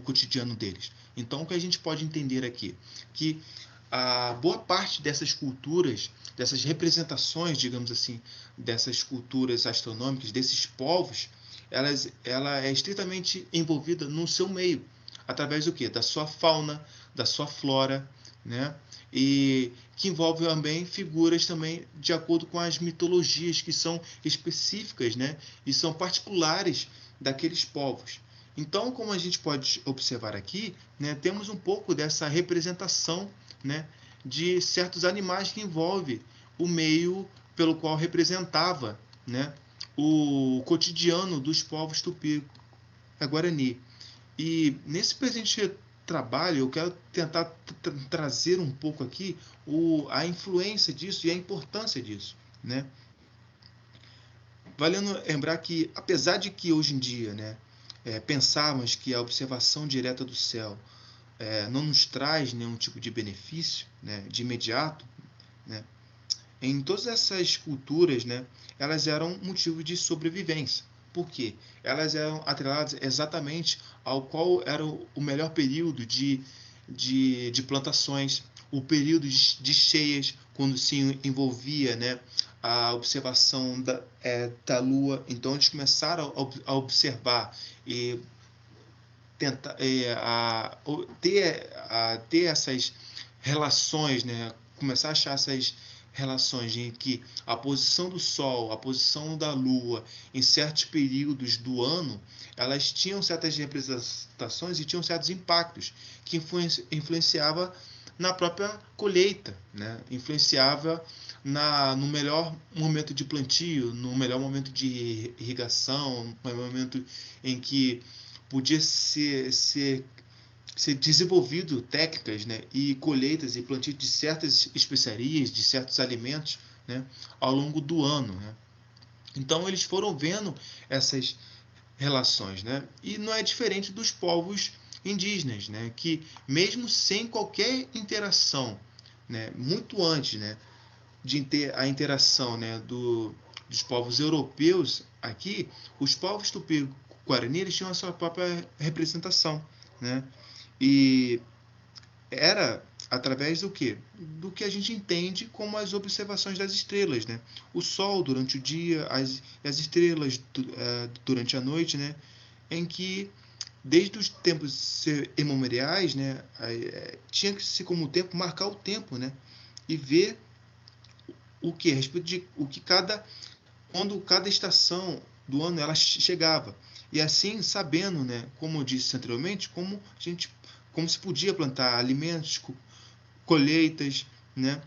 cotidiano deles. Então, o que a gente pode entender aqui? Que a boa parte dessas culturas, dessas representações, digamos assim, dessas culturas astronômicas, desses povos, ela é estritamente envolvida no seu meio, através do quê? Da sua fauna, da sua flora, né? E que envolve também figuras também de acordo com as mitologias que são específicas, né? E são particulares daqueles povos. Então, como a gente pode observar aqui, né, temos um pouco dessa representação, né, de certos animais que envolve o meio pelo qual representava, né, o cotidiano dos povos tupi-guarani. E nesse presente trabalho eu quero tentar trazer um pouco aqui a influência disso e a importância disso, né? Valendo lembrar que, apesar de que hoje em dia, né, pensarmos que a observação direta do céu não nos traz nenhum tipo de benefício, né, de imediato, né, em todas essas culturas, né, elas eram motivo de sobrevivência. Por quê? Elas eram atreladas exatamente ao qual era o melhor período de plantações, o período de cheias, quando se envolvia, né, a observação da Lua. Então, eles começaram a observar e tentar ter essas relações, né? Começar a achar essas relações em que a posição do Sol, a posição da Lua, em certos períodos do ano, elas tinham certas representações e tinham certos impactos que influenciava na própria colheita, né? Influenciava no melhor momento de plantio, no melhor momento de irrigação, no momento em que podia ser desenvolvido técnicas, né, e colheitas e plantio de certas especiarias, de certos alimentos, né, ao longo do ano, né? Então eles foram vendo essas relações, né? E não é diferente dos povos indígenas, né, que mesmo sem qualquer interação, né, muito antes, né, de ter a interação, né, dos povos europeus aqui, os povos tupi-guarani eles tinham a sua própria representação, né? E era através do quê? Do que a gente entende como as observações das estrelas, né? O Sol durante o dia, as estrelas durante a noite, né? Em que desde os tempos imemoriais, né? Tinha que se como o tempo marcar o tempo, né? E ver o que a respeito de o que quando cada estação do ano ela chegava. E assim, sabendo, né, como eu disse anteriormente, como se podia plantar alimentos, colheitas, né,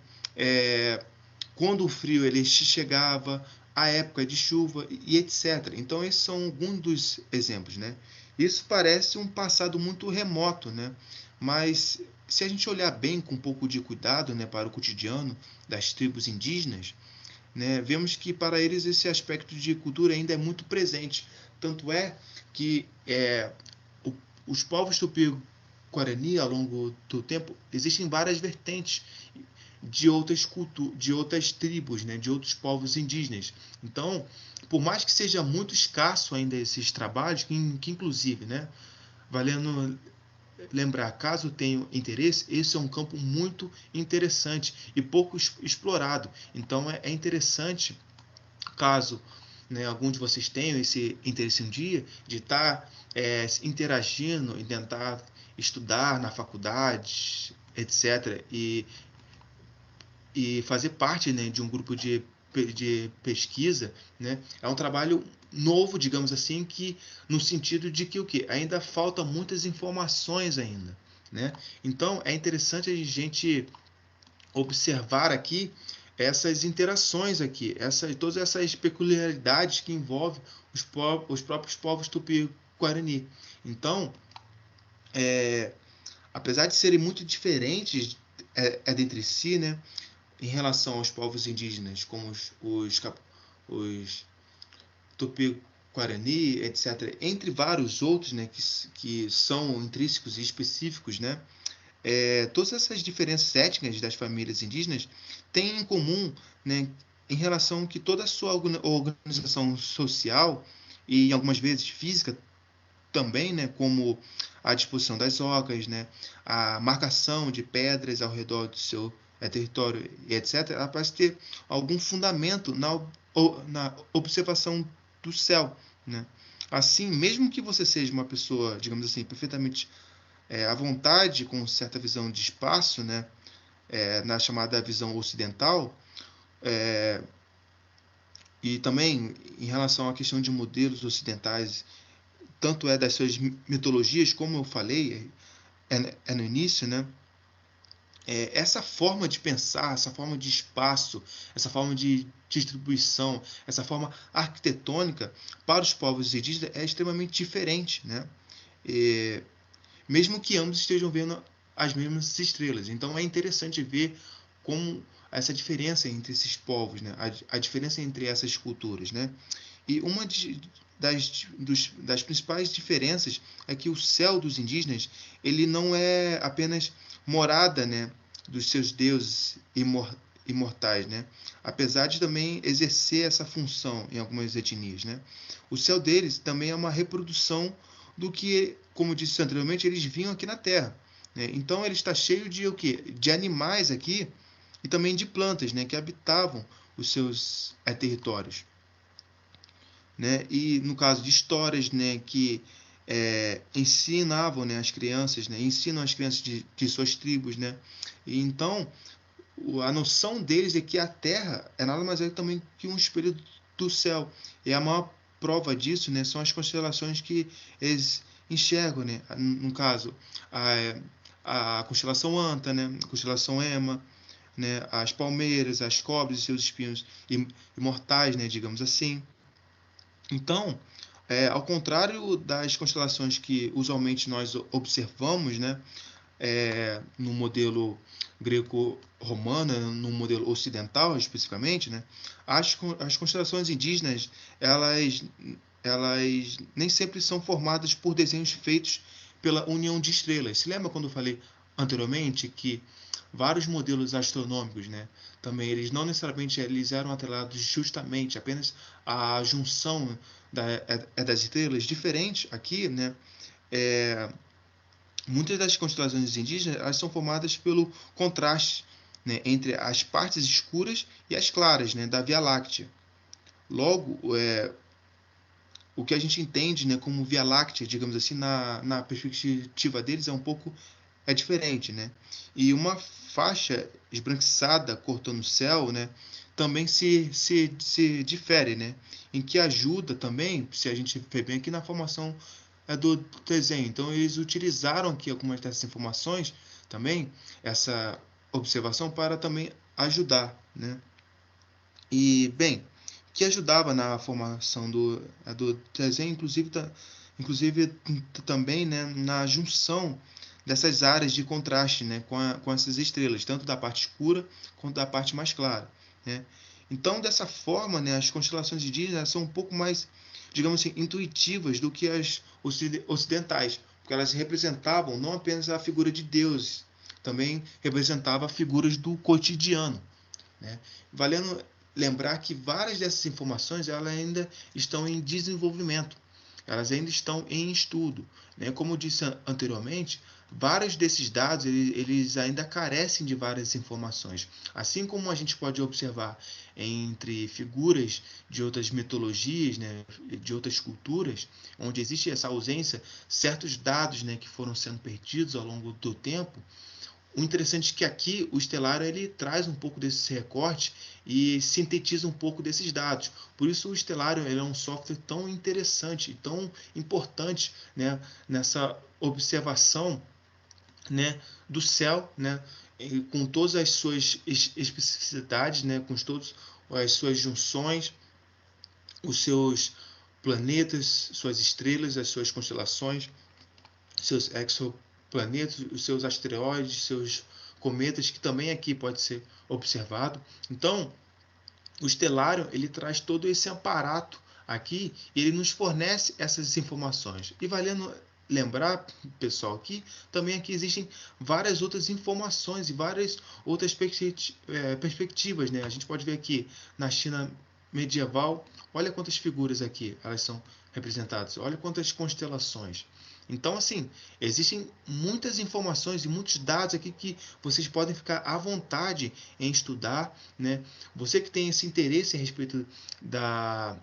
quando o frio ele chegava, a época de chuva e etc. Então, esses são alguns dos exemplos, né? Isso parece um passado muito remoto, né? Mas se a gente olhar bem com um pouco de cuidado, né, para o cotidiano das tribos indígenas, né, vemos que para eles esse aspecto de cultura ainda é muito presente. Tanto é que os povos tupi-guarani, ao longo do tempo, existem várias vertentes de outras tribos, né, de outros povos indígenas. Então, por mais que seja muito escasso ainda esses trabalhos, que inclusive, né, valendo lembrar, caso tenham interesse, esse é um campo muito interessante e pouco explorado. Então é interessante, caso, né, algum de vocês tenham esse interesse um dia, de estar interagindo e tentar estudar na faculdade, etc., e fazer parte, né, de um grupo de pesquisa, né, é um trabalho novo, digamos assim, que no sentido de que o que ainda falta muitas informações ainda, né? Então é interessante a gente observar aqui essas interações aqui, todas essas peculiaridades que envolvem os próprios povos tupi-guarani. Então, apesar de serem muito diferentes dentre si, né, em relação aos povos indígenas, como os Tupi-Guarani, etc., entre vários outros, né, que são intrínsecos e específicos, né, todas essas diferenças étnicas das famílias indígenas têm em comum, né, em relação que toda a sua organização social e algumas vezes física também, né, como a disposição das ocas, né, a marcação de pedras ao redor do seu território, etc., ela parece ter algum fundamento na observação do céu, né? Assim, mesmo que você seja uma pessoa, digamos assim, perfeitamente à vontade, com certa visão de espaço, né, na chamada visão ocidental, e também em relação à questão de modelos ocidentais, tanto das suas mitologias, como eu falei no início, né, essa forma de pensar, essa forma de espaço, essa forma de distribuição, essa forma arquitetônica para os povos indígenas é extremamente diferente, né? E, mesmo que ambos estejam vendo as mesmas estrelas. Então é interessante ver como essa diferença entre esses povos, né? A diferença entre essas culturas, né? E uma das principais diferenças é que o céu dos indígenas ele não é apenas morada, né, dos seus deuses imortais, né? Apesar de também exercer essa função em algumas etnias, né? O céu deles também é uma reprodução do que, como disse anteriormente, eles vinham aqui na Terra, né? Então ele está cheio de o quê? De animais aqui e também de plantas, né, que habitavam os seus territórios, né? E no caso de histórias, né, que ensinavam, né, as crianças, né, ensinam as crianças de suas tribos, né? E então a noção deles é que a Terra é nada mais também que um espelho do céu. E a maior prova disso, né, são as constelações que eles enxergam, né? No caso, a constelação Anta, né, a constelação Ema, né, as palmeiras, as cobras e seus espinhos imortais, né, digamos assim. Então, ao contrário das constelações que usualmente nós observamos, né, no modelo greco-romano, no modelo ocidental especificamente, né, as constelações indígenas elas nem sempre são formadas por desenhos feitos pela união de estrelas. Se lembra quando eu falei anteriormente que vários modelos astronômicos, né, também eles não necessariamente eles eram atrelados justamente apenas à junção das estrelas? Diferente aqui, né, muitas das constelações indígenas elas são formadas pelo contraste, né, entre as partes escuras e as claras, né, da Via Láctea. Logo, o que a gente entende, né, como Via Láctea, digamos assim, na perspectiva deles é um pouco diferente, né? E uma faixa esbranquiçada cortando o céu, né, também se difere, né? Em que ajuda também, se a gente ver bem aqui na formação do desenho. Então eles utilizaram aqui algumas dessas informações também, essa observação para também ajudar, né? E bem, que ajudava na formação do desenho, inclusive também, né, na junção dessas áreas de contraste, né, com essas estrelas, tanto da parte escura quanto da parte mais clara, né? Então, dessa forma, né, as constelações indígenas são um pouco mais, digamos assim, intuitivas do que as ocidentais, porque elas representavam não apenas a figura de deuses, também representava figuras do cotidiano, né? Valendo lembrar que várias dessas informações elas ainda estão em desenvolvimento, elas ainda estão em estudo, né? Como eu disse anteriormente, vários desses dados eles ainda carecem de várias informações. Assim como a gente pode observar entre figuras de outras mitologias, né, de outras culturas, onde existe essa ausência, certos dados, né, que foram sendo perdidos ao longo do tempo. O interessante é que aqui o Stellarium ele traz um pouco desse recorte e sintetiza um pouco desses dados. Por isso o Stellarium ele é um software tão interessante, tão importante, né, nessa observação, né, do céu, né, com todas as suas especificidades, né, com todas as suas junções, os seus planetas, suas estrelas, as suas constelações, seus exoplanetas, os seus asteroides, seus cometas, que também aqui pode ser observado. Então, o Stellarium ele traz todo esse aparato aqui e ele nos fornece essas informações. E valendo lembrar, pessoal, que também aqui existem várias outras informações e várias outras perspectivas, né? A gente pode ver aqui na China medieval, olha quantas figuras aqui elas são representadas, olha quantas constelações. Então, assim, existem muitas informações e muitos dados aqui que vocês podem ficar à vontade em estudar, né? Você que tem esse interesse a respeito da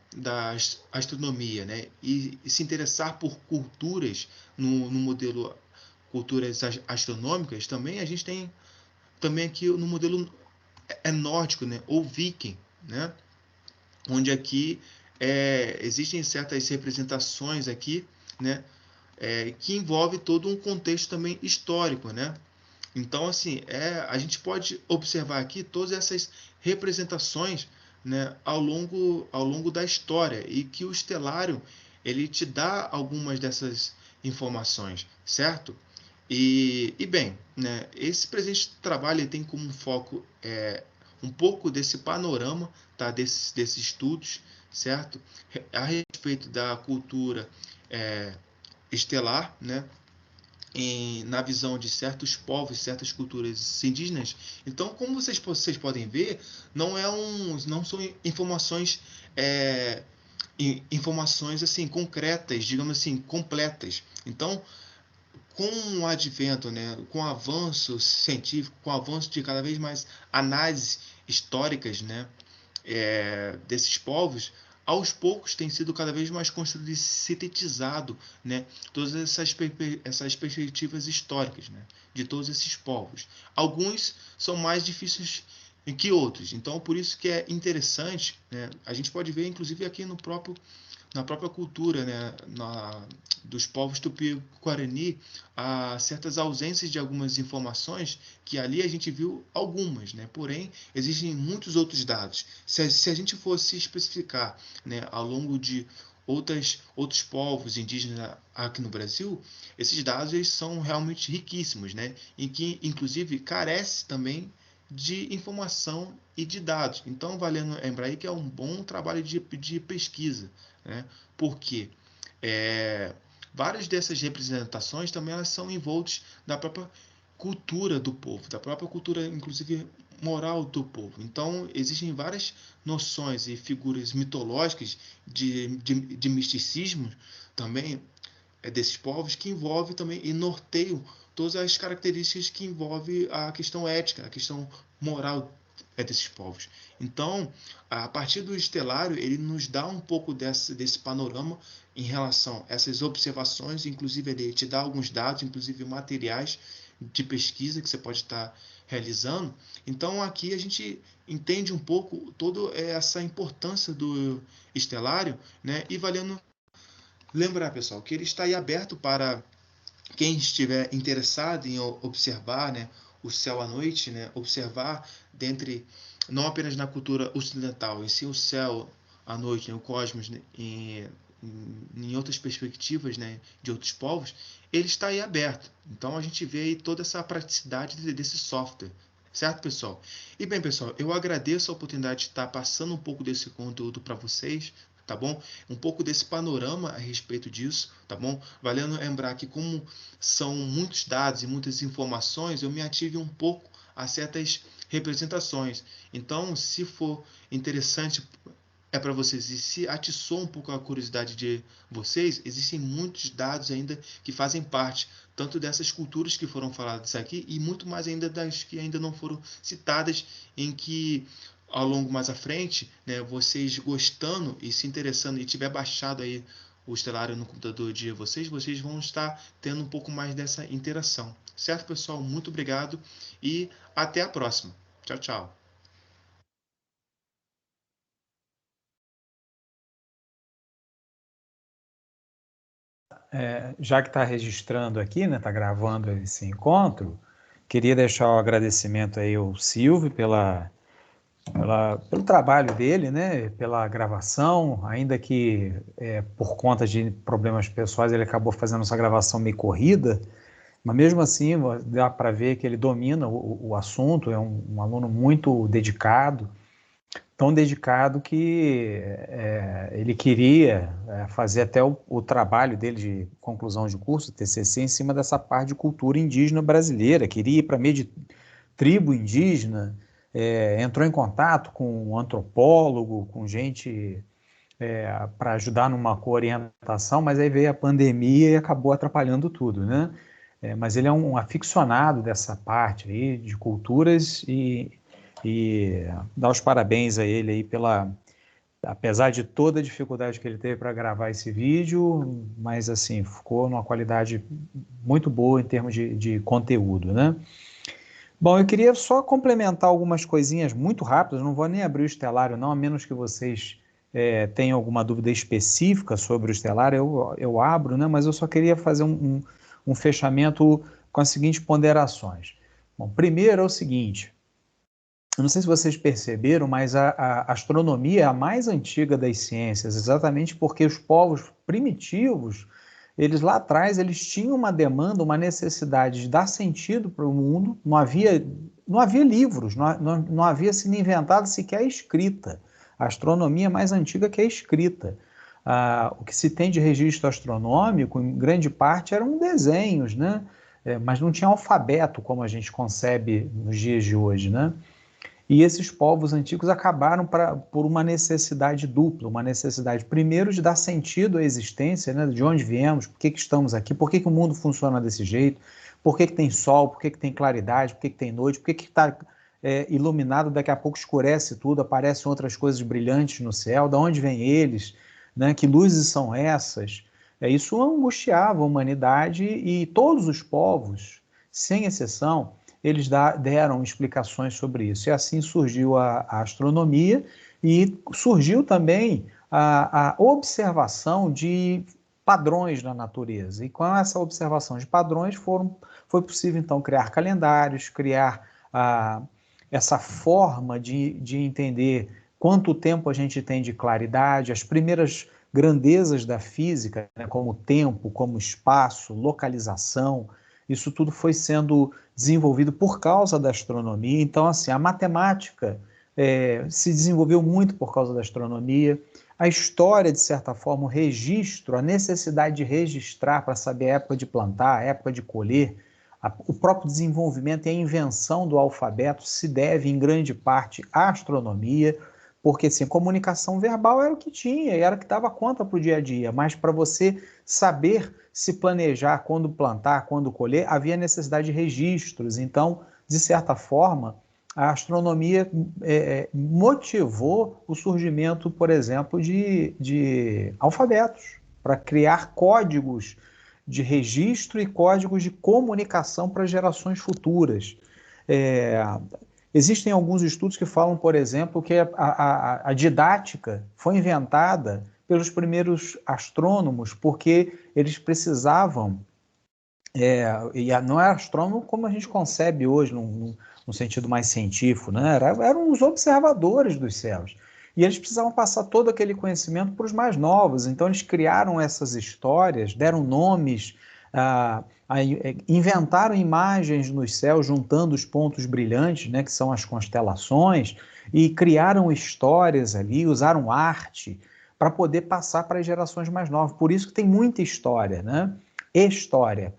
astronomia, né? E se interessar por culturas no modelo culturas astronômicas, também a gente tem também aqui no modelo nórdico, né? Ou viking, né? Onde aqui existem certas representações aqui, né? Que envolve todo um contexto também histórico, né? Então, assim, a gente pode observar aqui todas essas representações, né, ao longo da história e que o Stellarium ele te dá algumas dessas informações, certo? E bem, né, esse presente trabalho ele tem como foco um pouco desse panorama, tá, desses estudos, certo? A respeito da cultura estelar, né? Na visão de certos povos, certas culturas indígenas. Então, como vocês podem ver, não são informações informações assim concretas, digamos assim, completas. Então, com o advento, né, com o avanço científico, com o avanço de cada vez mais análises históricas, né, desses povos, aos poucos tem sido cada vez mais construído e sintetizado, né, todas essas perspectivas históricas, né, de todos esses povos. Alguns são mais difíceis que outros, então por isso que é interessante, né, a gente pode ver inclusive aqui na própria cultura, né, dos povos tupi-guarani, há certas ausências de algumas informações que ali a gente viu algumas, né? Porém, existem muitos outros dados. Se a gente fosse especificar, né, ao longo de outros povos indígenas aqui no Brasil, esses dados eles são realmente riquíssimos, né? E que, inclusive, carece também de informação e de dados. Então, valendo lembrar aí que é um bom trabalho de pesquisa, né? Porque várias dessas representações também elas são envoltas da própria cultura do povo, da própria cultura, inclusive moral do povo. Então, existem várias noções e figuras mitológicas de misticismo também desses povos que envolve também e norteiam todas as características que envolve a questão ética, a questão moral desses povos. Então, a partir do estelário, ele nos dá um pouco desse panorama em relação a essas observações, inclusive ele te dá alguns dados, inclusive materiais de pesquisa que você pode estar realizando. Então, aqui a gente entende um pouco toda essa importância do estelário, né? E valendo lembrar, pessoal, que ele está aí aberto para quem estiver interessado em observar, né, o céu à noite, né, observar dentre não apenas na cultura ocidental, em si o céu à noite, né, o cosmos, né, em outras perspectivas, né, de outros povos, ele está aí aberto. Então a gente vê aí toda essa praticidade desse software. Certo, pessoal? E bem, pessoal, eu agradeço a oportunidade de estar passando um pouco desse conteúdo para vocês, tá bom? Um pouco desse panorama a respeito disso, tá bom? Valendo lembrar que como são muitos dados e muitas informações, eu me ative um pouco a certas representações. Então, se for interessante é para vocês. E se atiçou um pouco a curiosidade de vocês, existem muitos dados ainda que fazem parte, tanto dessas culturas que foram faladas aqui, e muito mais ainda das que ainda não foram citadas, em que ao longo mais à frente, né, vocês gostando e se interessando e tiver baixado aí o Estelário no computador de vocês, vocês vão estar tendo um pouco mais dessa interação. Certo, pessoal? Muito obrigado e até a próxima. Tchau, tchau. Já que está registrando aqui, né, está gravando esse encontro, queria deixar o agradecimento aí ao Silvio pelo trabalho dele, né, pela gravação, ainda que por conta de problemas pessoais ele acabou fazendo essa gravação meio corrida, mas mesmo assim dá para ver que ele domina o assunto, é um aluno muito dedicado, tão dedicado que ele queria fazer até o trabalho dele de conclusão de curso, TCC, em cima dessa parte de cultura indígena brasileira, queria ir para meio de tribo indígena, entrou em contato com um antropólogo, com gente para ajudar numa coorientação, mas aí veio a pandemia e acabou atrapalhando tudo, né? Mas ele é um aficionado dessa parte aí de culturas e dar os parabéns a ele aí apesar de toda a dificuldade que ele teve para gravar esse vídeo, mas assim, ficou numa qualidade muito boa em termos de conteúdo, né? Bom, eu queria só complementar algumas coisinhas muito rápidas, não vou nem abrir o Estelário não, a menos que vocês tenham alguma dúvida específica sobre o Estelário, eu abro, né? Mas eu só queria fazer um fechamento com as seguintes ponderações. Bom, primeiro é o seguinte, eu não sei se vocês perceberam, mas a astronomia é a mais antiga das ciências, exatamente porque os povos primitivos, eles lá atrás, eles tinham uma demanda, uma necessidade de dar sentido para o mundo, não havia livros, não havia sido inventada sequer a escrita. A astronomia é mais antiga que a escrita. O que se tem de registro astronômico, em grande parte, eram desenhos, né? Mas não tinha alfabeto como a gente concebe nos dias de hoje, né? E esses povos antigos acabaram por uma necessidade dupla, uma necessidade, primeiro, de dar sentido à existência, né, de onde viemos, por que estamos aqui, por que o mundo funciona desse jeito, por que tem sol, por que tem claridade, por que tem noite, por que está iluminado, daqui a pouco escurece tudo, aparecem outras coisas brilhantes no céu, de onde vêm eles, né, que luzes são essas? Isso angustiava a humanidade e todos os povos, sem exceção, eles deram explicações sobre isso. E assim surgiu a astronomia e surgiu também a observação de padrões na natureza. E com essa observação de padrões foi possível, então, criar calendários, criar essa forma de entender quanto tempo a gente tem de claridade, as primeiras grandezas da física, né, como tempo, como espaço, localização, isso tudo foi sendo desenvolvido por causa da astronomia. Então, assim, a matemática se desenvolveu muito por causa da astronomia. A história, de certa forma, o registro, a necessidade de registrar para saber a época de plantar, a época de colher, o próprio desenvolvimento e a invenção do alfabeto se deve, em grande parte, à astronomia, porque assim, comunicação verbal era o que tinha, era o que dava conta para o dia a dia, mas para você saber se planejar quando plantar, quando colher, havia necessidade de registros. Então, de certa forma, a astronomia motivou o surgimento, por exemplo, de alfabetos, para criar códigos de registro e códigos de comunicação para gerações futuras. É, Existem alguns estudos que falam, por exemplo, que a didática foi inventada pelos primeiros astrônomos, porque eles precisavam, não é astrônomo como a gente concebe hoje, num sentido mais científico, né? Eram os observadores dos céus. E eles precisavam passar todo aquele conhecimento para os mais novos. Então, eles criaram essas histórias, deram nomes, inventaram imagens nos céus, juntando os pontos brilhantes, né, que são as constelações, e criaram histórias ali, usaram arte para poder passar para as gerações mais novas. Por isso que tem muita história, né? História,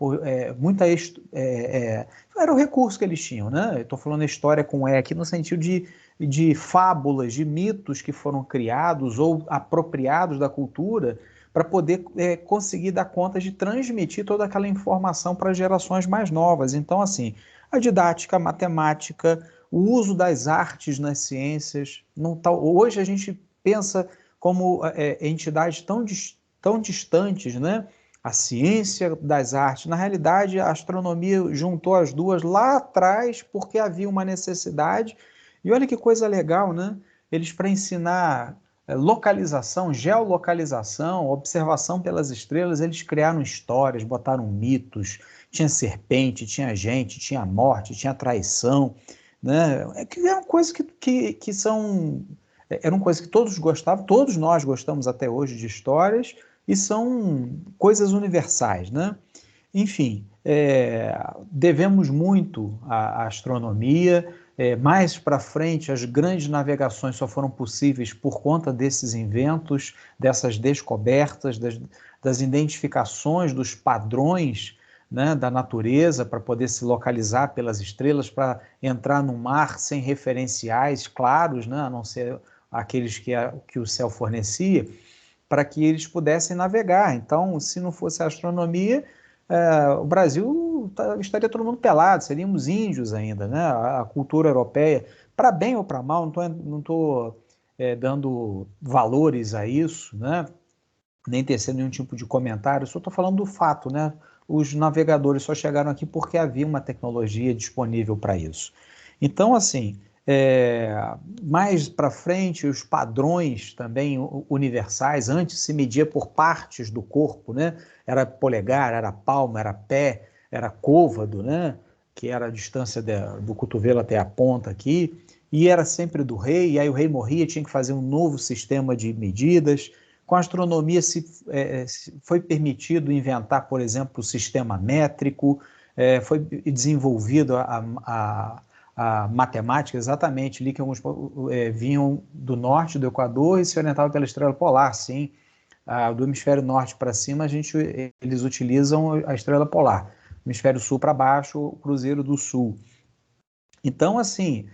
era o recurso que eles tinham, né? Eu estou falando história com E aqui no sentido de fábulas, de mitos que foram criados ou apropriados da cultura para poder conseguir dar conta de transmitir toda aquela informação para gerações mais novas. Então, assim, a didática, a matemática, o uso das artes nas ciências. Não tá, hoje a gente pensa como entidades tão distantes, né? A ciência das artes. Na realidade, a astronomia juntou as duas lá atrás porque havia uma necessidade. E olha que coisa legal, né? Eles, para ensinar localização, geolocalização, observação pelas estrelas, eles criaram histórias, botaram mitos, tinha serpente, tinha gente, tinha morte, tinha traição, né? Eram coisas que são... Eram coisas que todos gostavam, todos nós gostamos até hoje de histórias, e são coisas universais, né? Enfim, devemos muito à astronomia. Mais para frente, as grandes navegações só foram possíveis por conta desses inventos, dessas descobertas, das identificações dos padrões, né, da natureza, para poder se localizar pelas estrelas, para entrar no mar sem referenciais claros, né, a não ser aqueles que o céu fornecia, para que eles pudessem navegar. Então, se não fosse a astronomia, o Brasil estaria todo mundo pelado, seríamos índios ainda, né? A cultura europeia, para bem ou para mal, não estou dando valores a isso, né? Nem tecendo nenhum tipo de comentário, só estou falando do fato, né? Os navegadores só chegaram aqui porque havia uma tecnologia disponível para isso. Então, assim, mais para frente, os padrões também universais, antes se media por partes do corpo, né? Era polegar, era palma, era pé, era côvado, né? Que era a distância do cotovelo até a ponta aqui, e era sempre do rei, e aí o rei morria, tinha que fazer um novo sistema de medidas. Com a astronomia foi permitido inventar, por exemplo, o sistema métrico, foi desenvolvido a matemática, exatamente, ali que alguns vinham do norte do Equador e se orientavam pela estrela polar, sim. Do hemisfério norte para cima, eles utilizam a estrela polar. Hemisfério sul para baixo, o cruzeiro do sul. Então, assim,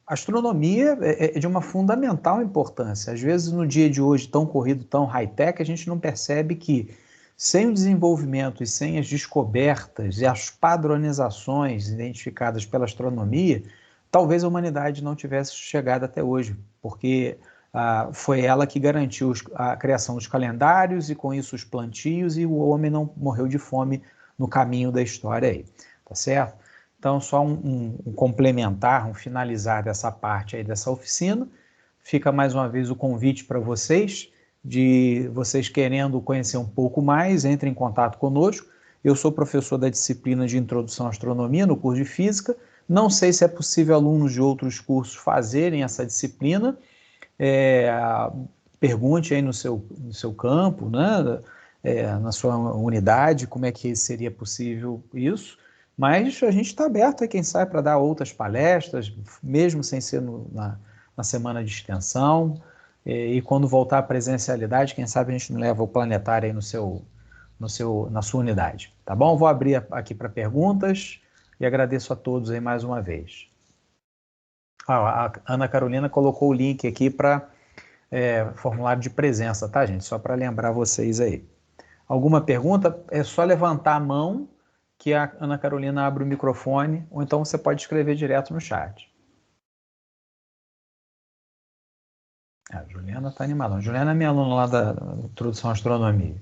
a astronomia é de uma fundamental importância. Às vezes, no dia de hoje, tão corrido, tão high-tech, a gente não percebe que, sem o desenvolvimento e sem as descobertas e as padronizações identificadas pela astronomia, talvez a humanidade não tivesse chegado até hoje, porque foi ela que garantiu a criação dos calendários e, com isso, os plantios, e o homem não morreu de fome no caminho da história aí, tá certo? Então, só um complementar, um finalizar dessa parte aí dessa oficina. Fica mais uma vez o convite para vocês, de vocês querendo conhecer um pouco mais, entre em contato conosco. Eu sou professor da disciplina de Introdução à Astronomia, no curso de Física. Não sei se é possível alunos de outros cursos fazerem essa disciplina. Pergunte aí no seu campo, né? Na sua unidade, como é que seria possível isso. Mas a gente está aberto, quem sabe, para dar outras palestras, mesmo sem ser na semana de extensão. E quando voltar à presencialidade, quem sabe a gente não leva o planetário aí na sua unidade. Tá bom? Vou abrir aqui para perguntas e agradeço a todos aí mais uma vez. A Ana Carolina colocou o link aqui para formulário de presença, tá, gente? Só para lembrar vocês aí. Alguma pergunta? É só levantar a mão que a Ana Carolina abre o microfone, ou então você pode escrever direto no chat. A Juliana está animada. A Juliana é minha aluna lá da Introdução à Astronomia.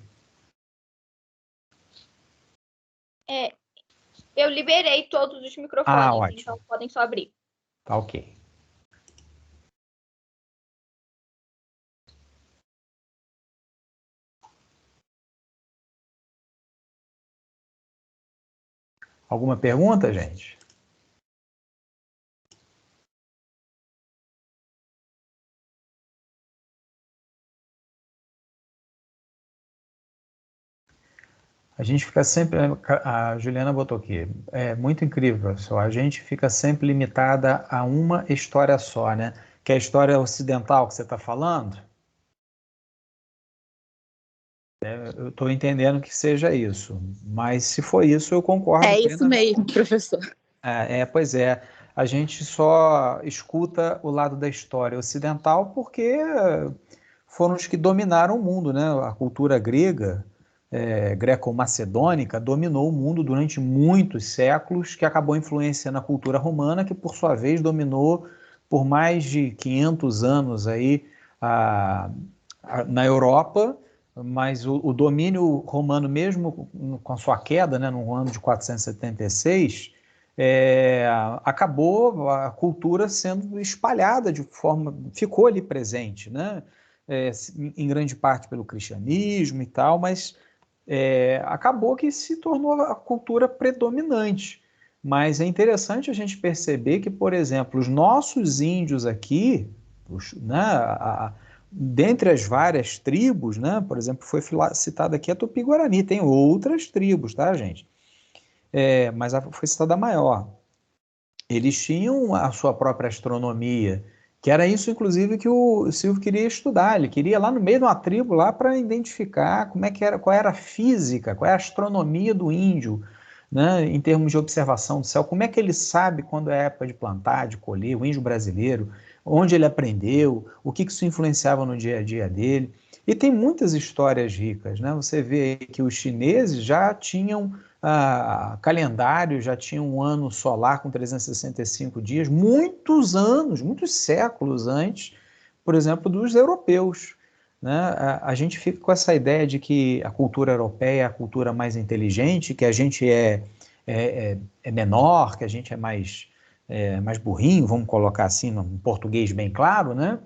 Eu liberei todos os microfones, então podem só abrir. Tá ok. Alguma pergunta, gente? A gente fica sempre, a Juliana botou aqui, é muito incrível, professor, a gente fica sempre limitada a uma história só, né? Que é a história ocidental que você está falando? Eu estou entendendo que seja isso, mas se for isso, eu concordo. É isso mesmo, professor. Pois é. a gente só escuta o lado da história ocidental porque foram os que dominaram o mundo, né? A cultura grega, greco-macedônica, dominou o mundo durante muitos séculos, que acabou influenciando a cultura romana, que por sua vez dominou por mais de 500 anos aí na Europa, mas o domínio romano, mesmo com a sua queda, né, no ano de 476, acabou a cultura sendo espalhada de forma, ficou ali presente, né, em grande parte pelo cristianismo e tal, mas acabou que se tornou a cultura predominante. Mas é interessante a gente perceber que, por exemplo, os nossos índios aqui, né, dentre as várias tribos, né, por exemplo, foi citada aqui a Tupi-Guarani, tem outras tribos, tá, gente? Mas foi citada a maior. Eles tinham a sua própria astronomia, que era isso, inclusive, que o Silvio queria estudar. Ele queria ir lá no meio de uma tribo lá para identificar como é que era, qual era a física, qual é a astronomia do índio, né, em termos de observação do céu, como é que ele sabe quando é época de plantar, de colher, o índio brasileiro, onde ele aprendeu, o que isso influenciava no dia a dia dele. E tem muitas histórias ricas, né? Você vê que os chineses já tinham calendário, já tinham um ano solar com 365 dias, muitos anos, muitos séculos antes, por exemplo, dos europeus. Né? A gente fica com essa ideia de que a cultura europeia é a cultura mais inteligente, que a gente é menor, que a gente é mais burrinho, vamos colocar assim, em português bem claro, né?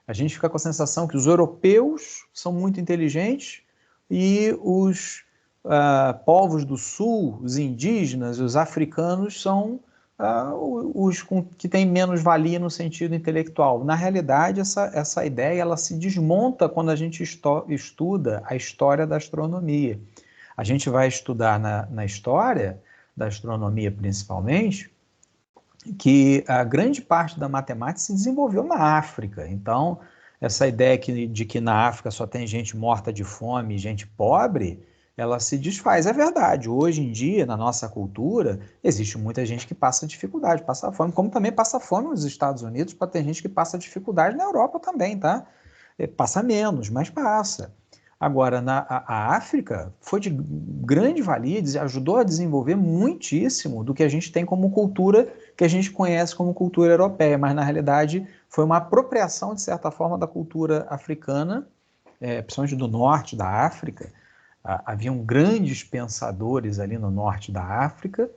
A gente fica com a sensação que os europeus são muito inteligentes e os povos do sul, os indígenas, os africanos, são os que têm menos valia no sentido intelectual. Na realidade, essa ideia ela se desmonta quando a gente estuda a história da astronomia. A gente vai estudar na história da astronomia, principalmente, que a grande parte da matemática se desenvolveu na África. Então, essa ideia de que na África só tem gente morta de fome, gente pobre, ela se desfaz. É verdade, hoje em dia, na nossa cultura, existe muita gente que passa dificuldade, passa fome, como também passa fome nos Estados Unidos, para ter gente que passa dificuldade na Europa também, tá? Passa menos, mas passa. Agora, a África foi de grande valia, ajudou a desenvolver muitíssimo do que a gente tem como cultura, que a gente conhece como cultura europeia, mas na realidade foi uma apropriação, de certa forma, da cultura africana, principalmente do norte da África. Haviam grandes pensadores ali no norte da África,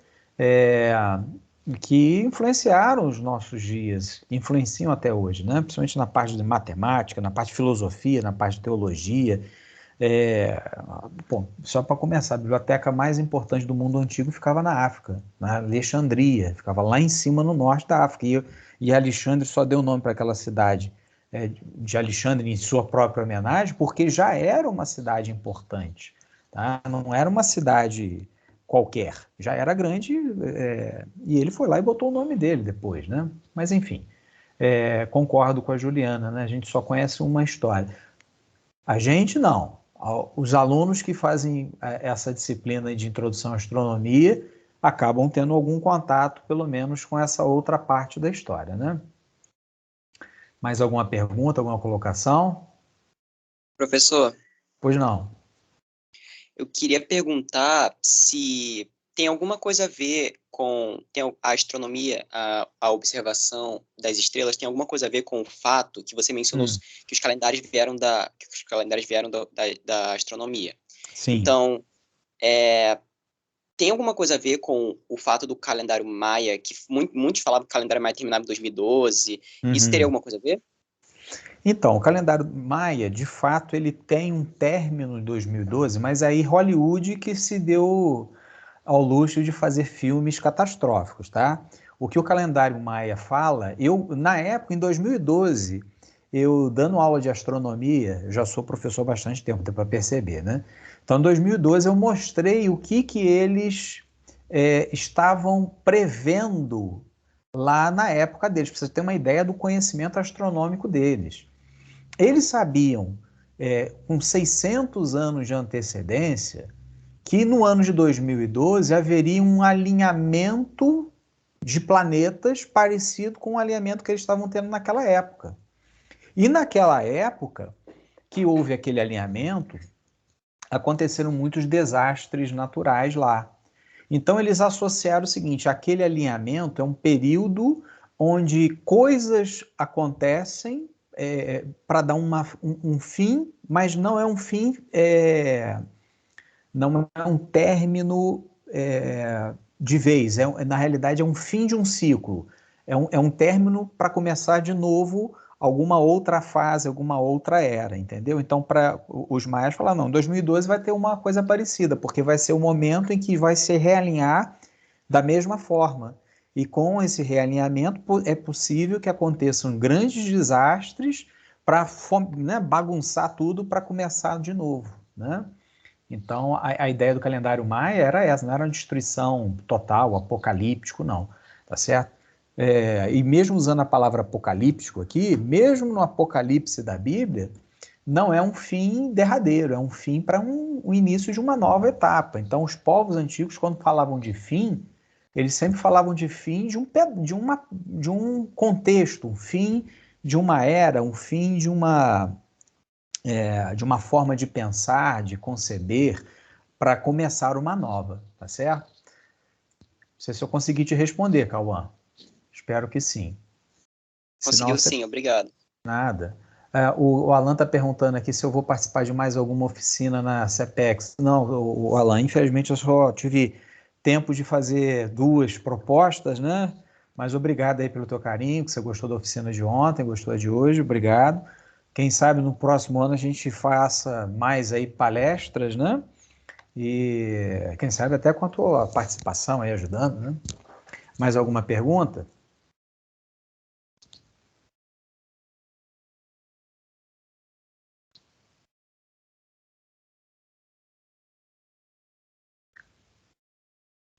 que influenciaram os nossos dias, influenciam até hoje, né? Principalmente na parte de matemática, na parte de filosofia, na parte de teologia. Só para começar, a biblioteca mais importante do mundo antigo ficava na África, na Alexandria, ficava lá em cima no norte da África, e Alexandre só deu nome para aquela cidade de Alexandre em sua própria homenagem, porque já era uma cidade importante, tá? Não era uma cidade qualquer, já era grande, e ele foi lá e botou o nome dele depois, né? Mas enfim, concordo com a Juliana, né? A gente só conhece uma história. A gente não. Os alunos que fazem essa disciplina de introdução à astronomia acabam tendo algum contato, pelo menos, com essa outra parte da história, né? Mais alguma pergunta, alguma colocação? Professor, Pois não. eu queria perguntar se tem alguma coisa a ver com a astronomia, a observação das estrelas, tem alguma coisa a ver com o fato que você mencionou que os calendários vieram da astronomia. Sim. Então, tem alguma coisa a ver com o fato do calendário maia, que muitos falavam que o calendário maia terminava em 2012, isso teria alguma coisa a ver? Então, o calendário maia, de fato, ele tem um término em 2012, mas aí Hollywood que se deu ao luxo de fazer filmes catastróficos, tá? O que o calendário maia fala, na época, em 2012, eu dando aula de astronomia, já sou professor há bastante tempo, dá para perceber, né? Então, em 2012, eu mostrei o que eles estavam prevendo lá na época deles, para você ter uma ideia do conhecimento astronômico deles. Eles sabiam, com 600 anos de antecedência, que no ano de 2012 haveria um alinhamento de planetas parecido com o alinhamento que eles estavam tendo naquela época. E naquela época que houve aquele alinhamento, aconteceram muitos desastres naturais lá. Então eles associaram o seguinte, aquele alinhamento é um período onde coisas acontecem para dar um fim, mas não é um fim, não é um término de vez, na realidade é um fim de um ciclo, é um término para começar de novo alguma outra fase, alguma outra era, entendeu? Então, para os maias falar, não, 2012 vai ter uma coisa parecida, porque vai ser o momento em que vai se realinhar da mesma forma. E com esse realinhamento é possível que aconteçam grandes desastres para, né, bagunçar tudo para começar de novo, né? Então, a ideia do calendário maia era essa, não era uma destruição total, apocalíptico, não, tá certo? E mesmo usando a palavra apocalíptico aqui, mesmo no Apocalipse da Bíblia, não é um fim derradeiro, é um fim para um início de uma nova etapa. Então, os povos antigos, quando falavam de fim, eles sempre falavam de fim de um contexto, um fim de uma era, um fim de uma forma de pensar, de conceber, para começar uma nova, tá certo? Não sei se eu consegui te responder, Cauã. Espero que sim. Conseguiu sim, obrigado. Nada. O Alan está perguntando aqui se eu vou participar de mais alguma oficina na CEPEX. Não, o Alan, infelizmente eu só tive tempo de fazer 2 propostas, né? Mas obrigado aí pelo teu carinho, que você gostou da oficina de ontem, gostou de hoje, obrigado. Quem sabe no próximo ano a gente faça mais aí palestras, né? E quem sabe até com a tua participação aí ajudando, né? Mais alguma pergunta?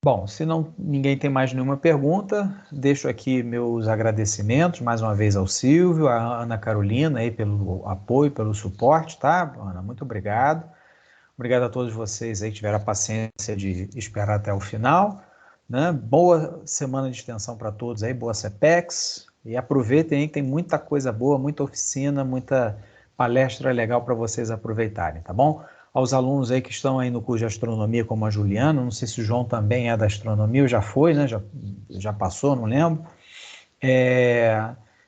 Bom, se ninguém tem mais nenhuma pergunta, deixo aqui meus agradecimentos mais uma vez ao Silvio, à Ana Carolina aí pelo apoio, pelo suporte, tá, Ana? Muito obrigado. Obrigado a todos vocês aí que tiveram a paciência de esperar até o final, né? Boa semana de extensão para todos aí, boa CEPEX, e aproveitem aí que tem muita coisa boa, muita oficina, muita palestra legal para vocês aproveitarem, tá bom? Aos alunos aí que estão aí no curso de astronomia, como a Juliana, não sei se o João também é da astronomia, ou já foi, né? Já passou, não lembro.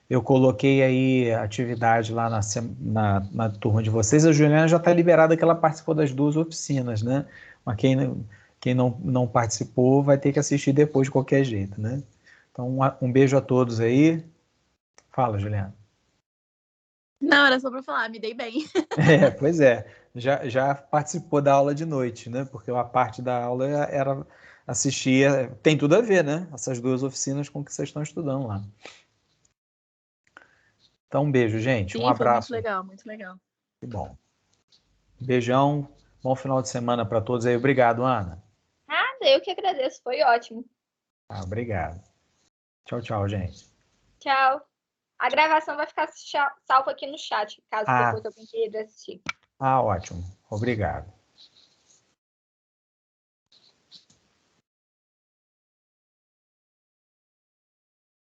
Eu coloquei aí atividade lá na turma de vocês. A Juliana já está liberada que ela participou das 2 oficinas, né? Mas quem não participou vai ter que assistir depois de qualquer jeito, né? Então, um beijo a todos aí. Fala, Juliana. Não, era só para falar, me dei bem. Pois é. Já participou da aula de noite, né? Porque a parte da aula era assistir. Tem tudo a ver, né? Essas 2 oficinas com o que vocês estão estudando lá. Então, um beijo, gente. Sim, Um abraço. Foi muito legal, muito legal. Que bom. Beijão. Bom final de semana para todos aí. Obrigado, Ana. Nada, eu que agradeço. Foi ótimo. Obrigado. Tchau, tchau, gente. Tchau. A gravação vai ficar salva aqui no chat, caso depois alguém queira assistir. Ótimo. Obrigado.